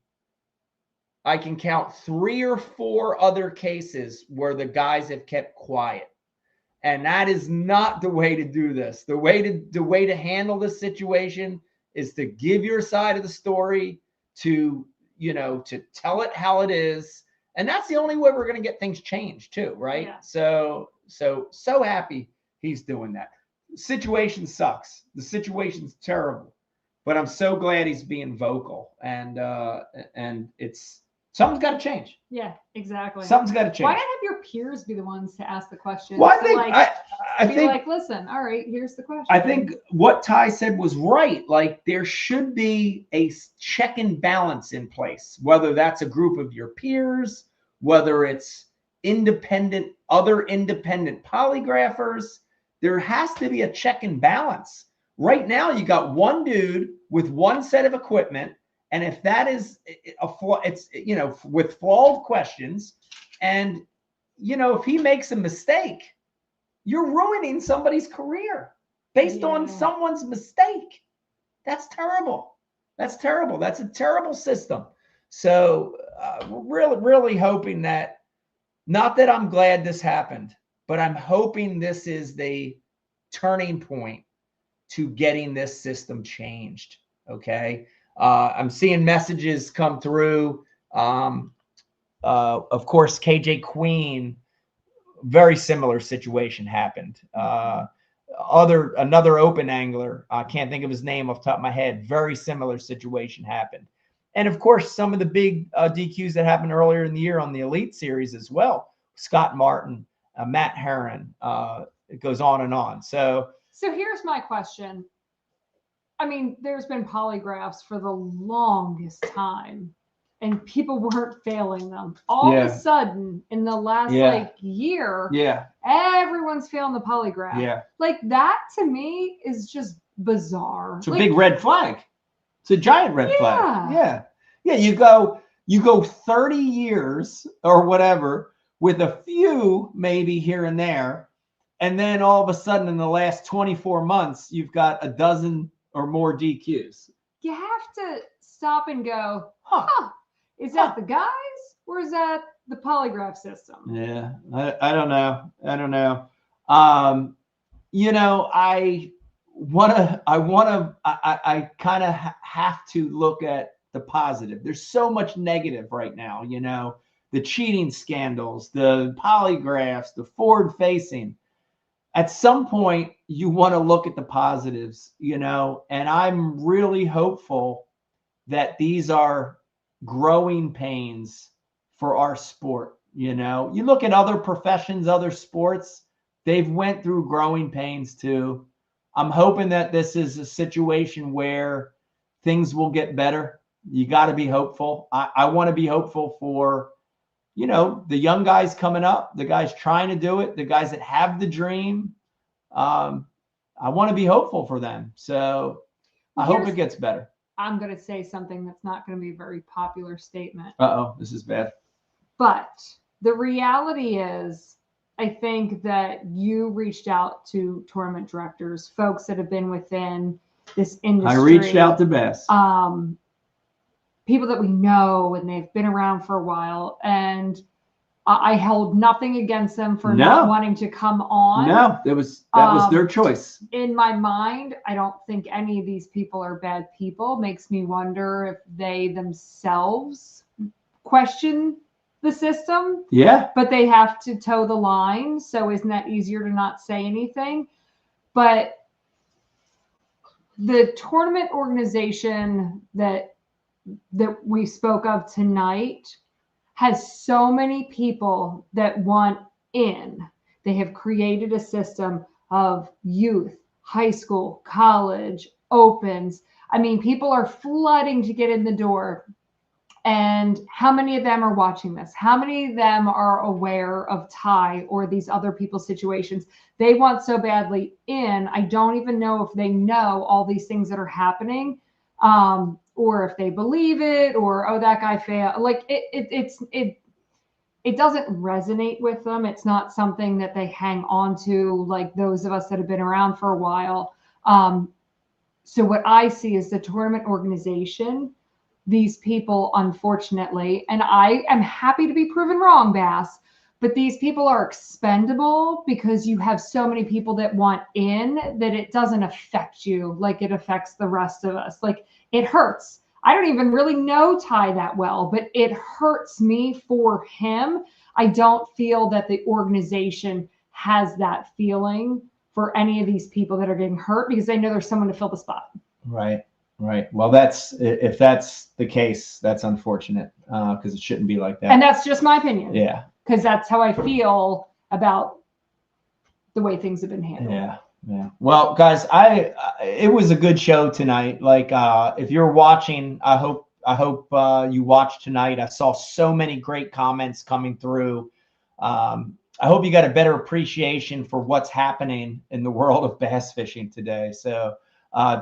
I can count 3 or 4 other cases where the guys have kept quiet. And that is not the way to do this. The way to handle this situation is to give your side of the story, to tell it how it is. And that's the only way we're going to get things changed too, right? Yeah. So happy he's doing that. The situation sucks. The situation's terrible. But I'm so glad he's being vocal, and it's something's got to change. Yeah, exactly. Something's got to change. Why not have your peers be the ones to ask the questions? Well, I So, think like, I be think like, listen, all right, here's the question. I think what Ty said was right. Like, there should be a check and balance in place, whether that's a group of your peers, whether it's other independent polygraphers. There has to be a check and balance. Right now, you got one dude with one set of equipment, and if that is a flaw, it's with flawed questions, and if he makes a mistake, you're ruining somebody's career based on someone's mistake. That's terrible. That's terrible. That's a terrible system. So we're really hoping that, not that I'm glad this happened, but I'm hoping this is the turning point to getting this system changed. Okay. I'm seeing messages come through. Of course, KJ Queen, very similar situation happened. Another open angler, I can't think of his name off the top of my head, very similar situation happened. And of course, some of the big DQs that happened earlier in the year on the Elite Series as well. Scott Martin, Matt Herron, it goes on and on. So here's my question. I mean, there's been polygraphs for the longest time, and people weren't failing them. All of a sudden, in the last year, everyone's failing the polygraph. Yeah. Like, that to me is just bizarre. It's a big red flag. It's a giant red flag. Yeah. Yeah. You go 30 years or whatever with a few maybe here and there. And then all of a sudden in the last 24 months, you've got a dozen or more DQs. You have to stop and go, is that the guys or is that the polygraph system? Yeah, I don't know. I kind of have to look at the positive. There's so much negative right now, the cheating scandals, the polygraphs, the forward facing. At some point, you want to look at the positives, and I'm really hopeful that these are growing pains for our sport. You look at other professions, other sports, they've went through growing pains too. I'm hoping that this is a situation where things will get better. You got to be hopeful. I want to be hopeful for the young guys coming up, the guys trying to do it, the guys that have the dream. I want to be hopeful for them. So I hope it gets better. I'm going to say something that's not going to be a very popular statement. Uh-oh, this is bad. But the reality is, I think that you reached out to tournament directors, folks that have been within this industry. I reached out to Bass. People that we know and they've been around for a while, and I held nothing against them for not wanting to come on. No, that was their choice. In my mind, I don't think any of these people are bad people. Makes me wonder if they themselves question the system, Yeah. but they have to toe the line. So isn't that easier to not say anything? But the tournament organization that we spoke of tonight has so many people that want in. They have created a system of youth, high school, college, opens. I mean, people are flooding to get in the door. And how many of them are watching this? How many of them are aware of Tai or these other people's situations? They want so badly in. I don't even know if they know all these things that are happening, or if they believe it, or, oh, that guy failed. Like it doesn't resonate with them. It's not something that they hang on to, like those of us that have been around for a while. So what I see is the tournament organization, these people, unfortunately, and I am happy to be proven wrong, Bass, but these people are expendable because you have so many people that want in that it doesn't affect you like it affects the rest of us. Like, it hurts. I don't even really know Tai that well, but it hurts me for him. I don't feel that the organization has that feeling for any of these people that are getting hurt because they know there's someone to fill the spot. Right. Right. Well, if that's the case, that's unfortunate because it shouldn't be like that. And that's just my opinion. Yeah. Because that's how I feel about the way things have been handled. Yeah. Yeah. Well, guys, it was a good show tonight. Like, if you're watching, I hope you watched tonight. I saw so many great comments coming through. I hope you got a better appreciation for what's happening in the world of bass fishing today. So,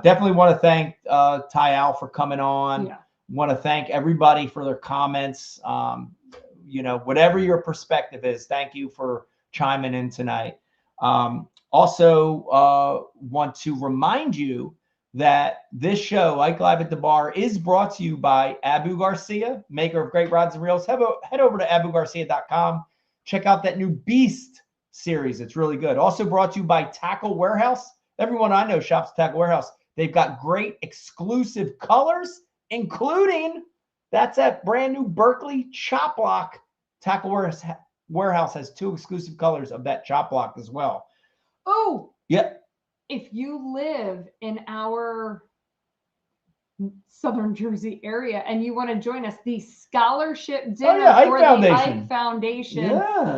definitely want to thank Tai Au for coming on. Yeah. Want to thank everybody for their comments. Whatever your perspective is, thank you for chiming in tonight. Also, want to remind you that this show, Ike Live at the Bar, is brought to you by Abu Garcia, maker of great rods and reels. Head over to abugarcia.com. Check out that new Beast series. It's really good. Also brought to you by Tackle Warehouse. Everyone I know shops at Tackle Warehouse. They've got great exclusive colors, including that's that brand new Berkeley chop block. Tackle Warehouse has 2 exclusive colors of that chop block as well. Oh, yeah. If you live in our Southern Jersey area and you want to join us, the scholarship dinner for the Ike Foundation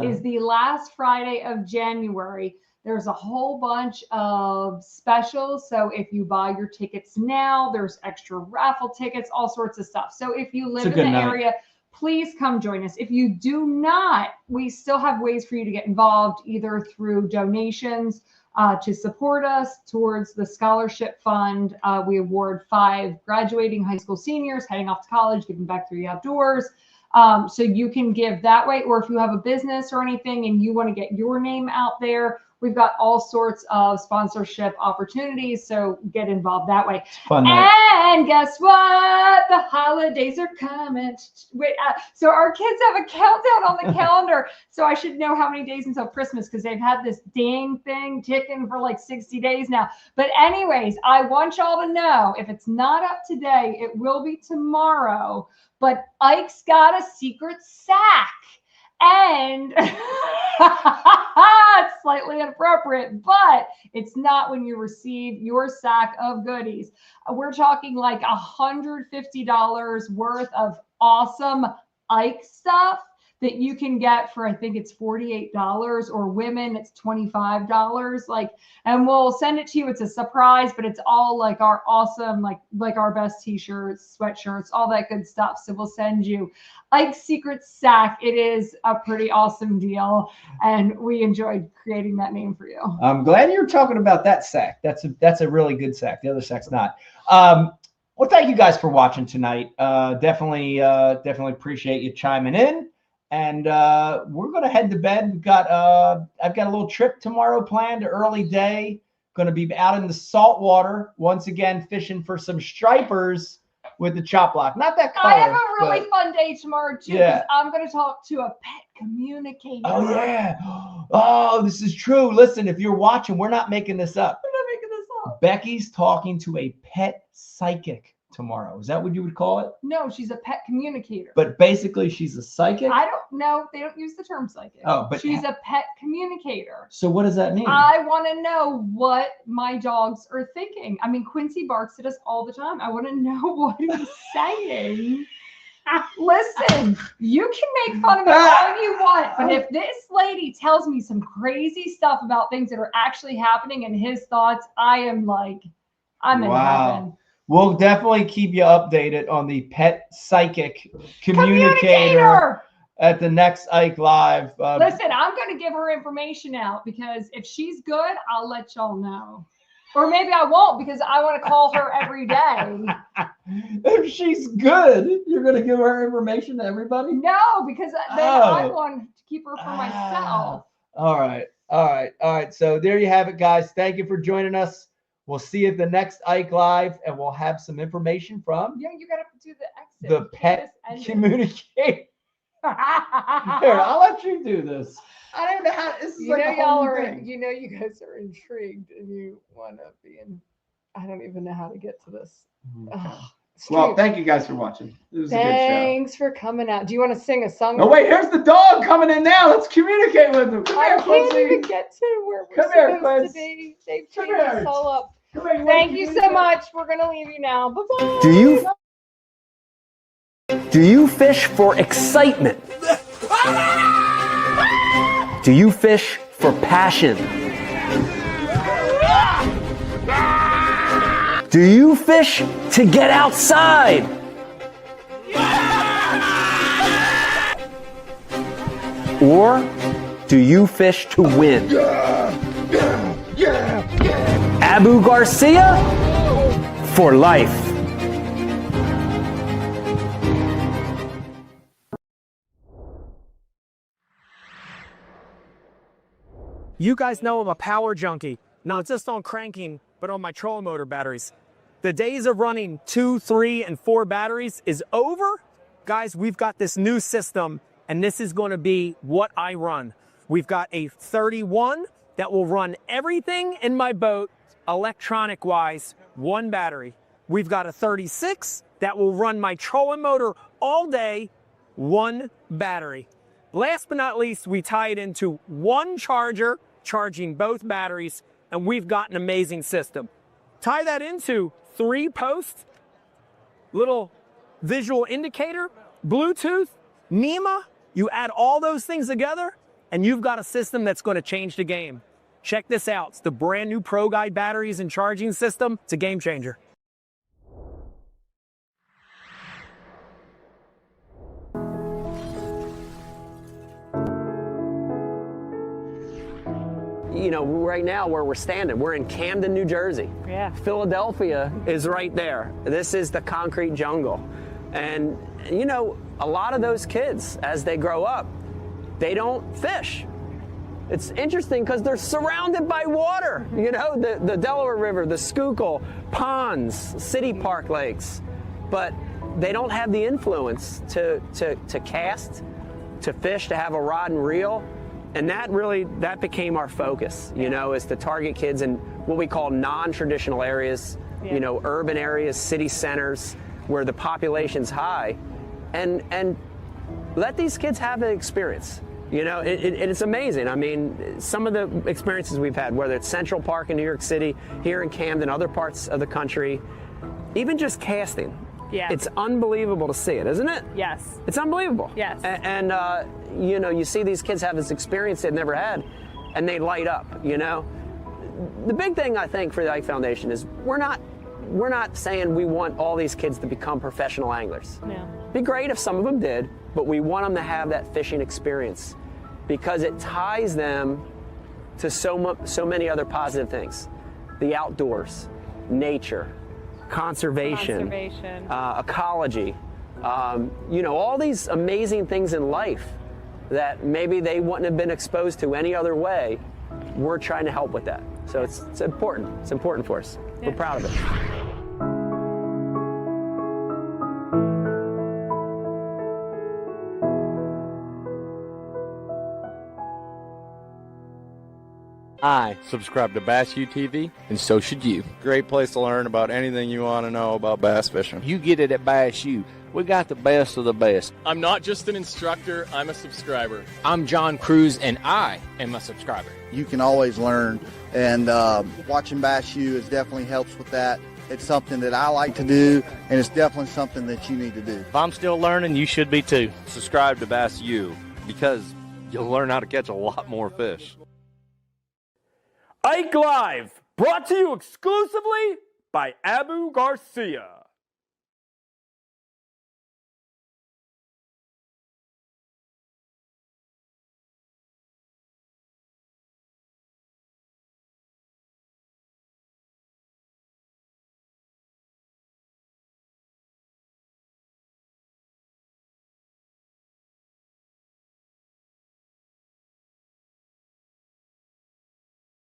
is the last Friday of January. There's a whole bunch of specials. So if you buy your tickets now, there's extra raffle tickets, all sorts of stuff. So if you live in the area, please come join us. If you do not, we still have ways for you to get involved, either through donations to support us towards the scholarship fund. We award 5 graduating high school seniors heading off to college, giving back through the outdoors. So you can give that way, or if you have a business or anything and you want to get your name out there, we've got all sorts of sponsorship opportunities. So get involved that way. Fun and guess what? The holidays are coming. Wait, so our kids have a countdown on the calendar. So I should know how many days until Christmas because they've had this dang thing ticking for like 60 days now. But anyways, I want y'all to know if it's not up today, it will be tomorrow. But Ike's got a secret sack. And it's slightly inappropriate, but it's not when you receive your sack of goodies. We're talking like $150 worth of awesome Ike stuff that you can get for, I think it's $48, or women, it's $25. Like, and we'll send it to you. It's a surprise, but it's all like our awesome, like our best t-shirts, sweatshirts, all that good stuff. So we'll send you Ike's secret sack. It is a pretty awesome deal, and we enjoyed creating that name for you. I'm glad you're talking about that sack. That's a really good sack. The other sack's not. Well, thank you guys for watching tonight. Definitely appreciate you chiming in. And we're gonna head to bed. I've got a little trip tomorrow planned, early day. Gonna be out in the salt water once again, fishing for some stripers with the chop block. Not that color. I have a really fun day tomorrow too. Yeah. I'm gonna talk to a pet communicator. Oh yeah. Oh, this is true. Listen, if you're watching, we're not making this up. We're not making this up. Becky's talking to a pet psychic tomorrow. Is that what you would call it? No, she's a pet communicator. But basically, she's a psychic? I don't know. They don't use the term psychic. Oh, but she's a pet communicator. So what does that mean? I want to know what my dogs are thinking. I mean, Quincy barks at us all the time. I want to know what he's saying. Listen, you can make fun of it all you want, but if this lady tells me some crazy stuff about things that are actually happening in his thoughts, I'm in heaven. We'll definitely keep you updated on the pet psychic communicator at the next Ike Live. Listen, I'm going to give her information out because if she's good, I'll let y'all know. Or maybe I won't because I want to call her every day. If she's good, you're going to give her information to everybody? No, because then I want to keep her for myself. All right. So there you have it, guys. Thank you for joining us. We'll see you at the next Ike Live, and we'll have some information from you got to do the exit. The pet communicator. Here, I'll let you do this. I don't know how this is like a whole thing. You guys are intrigued and you want to be in. I don't even know how to get to this. Okay. Well, thank you guys for watching. It was a good show. Thanks for coming out. Do you want to sing a song? Oh wait, here's the dog coming in now. Let's communicate with him. Come here, Quincy. I can't even get to where we're supposed to be. They've changed us all up. Thank you so much. We're gonna leave you now. Bye-bye. Do you fish for excitement? Do you fish for passion? Do you fish to get outside? Or do you fish to win? Abu Garcia for life. You guys know I'm a power junkie, not just on cranking, but on my trolling motor batteries. The days of running 2, 3, and 4 batteries is over. Guys, we've got this new system, and this is going to be what I run. We've got a 31 that will run everything in my boat, electronic-wise, 1 battery. We've got a 36 that will run my trolling motor all day, 1 battery. Last but not least, we tie it into 1 charger, charging both batteries, and we've got an amazing system. Tie that into 3 posts, little visual indicator, Bluetooth, NEMA. You add all those things together, and you've got a system that's going to change the game. Check this out. It's the brand new Pro Guide batteries and charging system. It's a game changer. You know, right now where we're standing, we're in Camden, New Jersey. Yeah. Philadelphia is right there. This is the concrete jungle. And, you know, a lot of those kids, as they grow up, they don't fish. It's interesting because they're surrounded by water, you know, the Delaware River, the Schuylkill, ponds, city park lakes. But they don't have the influence to cast, to fish, to have a rod and reel. And that became our focus, you know, is to target kids in what we call non-traditional areas, you know, urban areas, city centers where the population's high, and let these kids have an experience. You know, it's amazing. I mean, some of the experiences we've had, whether it's Central Park in New York City, here in Camden, other parts of the country, even just casting. Yeah. It's unbelievable to see it, isn't it? Yes. It's unbelievable. Yes. And you know, you see these kids have this experience they've never had, and they light up, you know? The big thing, I think, for the Ike Foundation is we're not saying we want all these kids to become professional anglers. No. It'd be great if some of them did, but we want them to have that fishing experience because it ties them to so many other positive things. The outdoors, nature, conservation. Ecology, you know, all these amazing things in life that maybe they wouldn't have been exposed to any other way. We're trying to help with that. So it's important. It's important for us. We're proud of it. I subscribe to Bass U TV, and so should you. Great place to learn about anything you want to know about bass fishing. You get it at Bass U. We got the best of the best. I'm not just an instructor, I'm a subscriber. I'm John Cruz, and I am a subscriber. You can always learn, and watching Bass U is definitely helps with that. It's something that I like to do, and it's definitely something that you need to do. If I'm still learning, you should be too. Subscribe to Bass U because you'll learn how to catch a lot more fish. Ike Live, brought to you exclusively by Abu Garcia.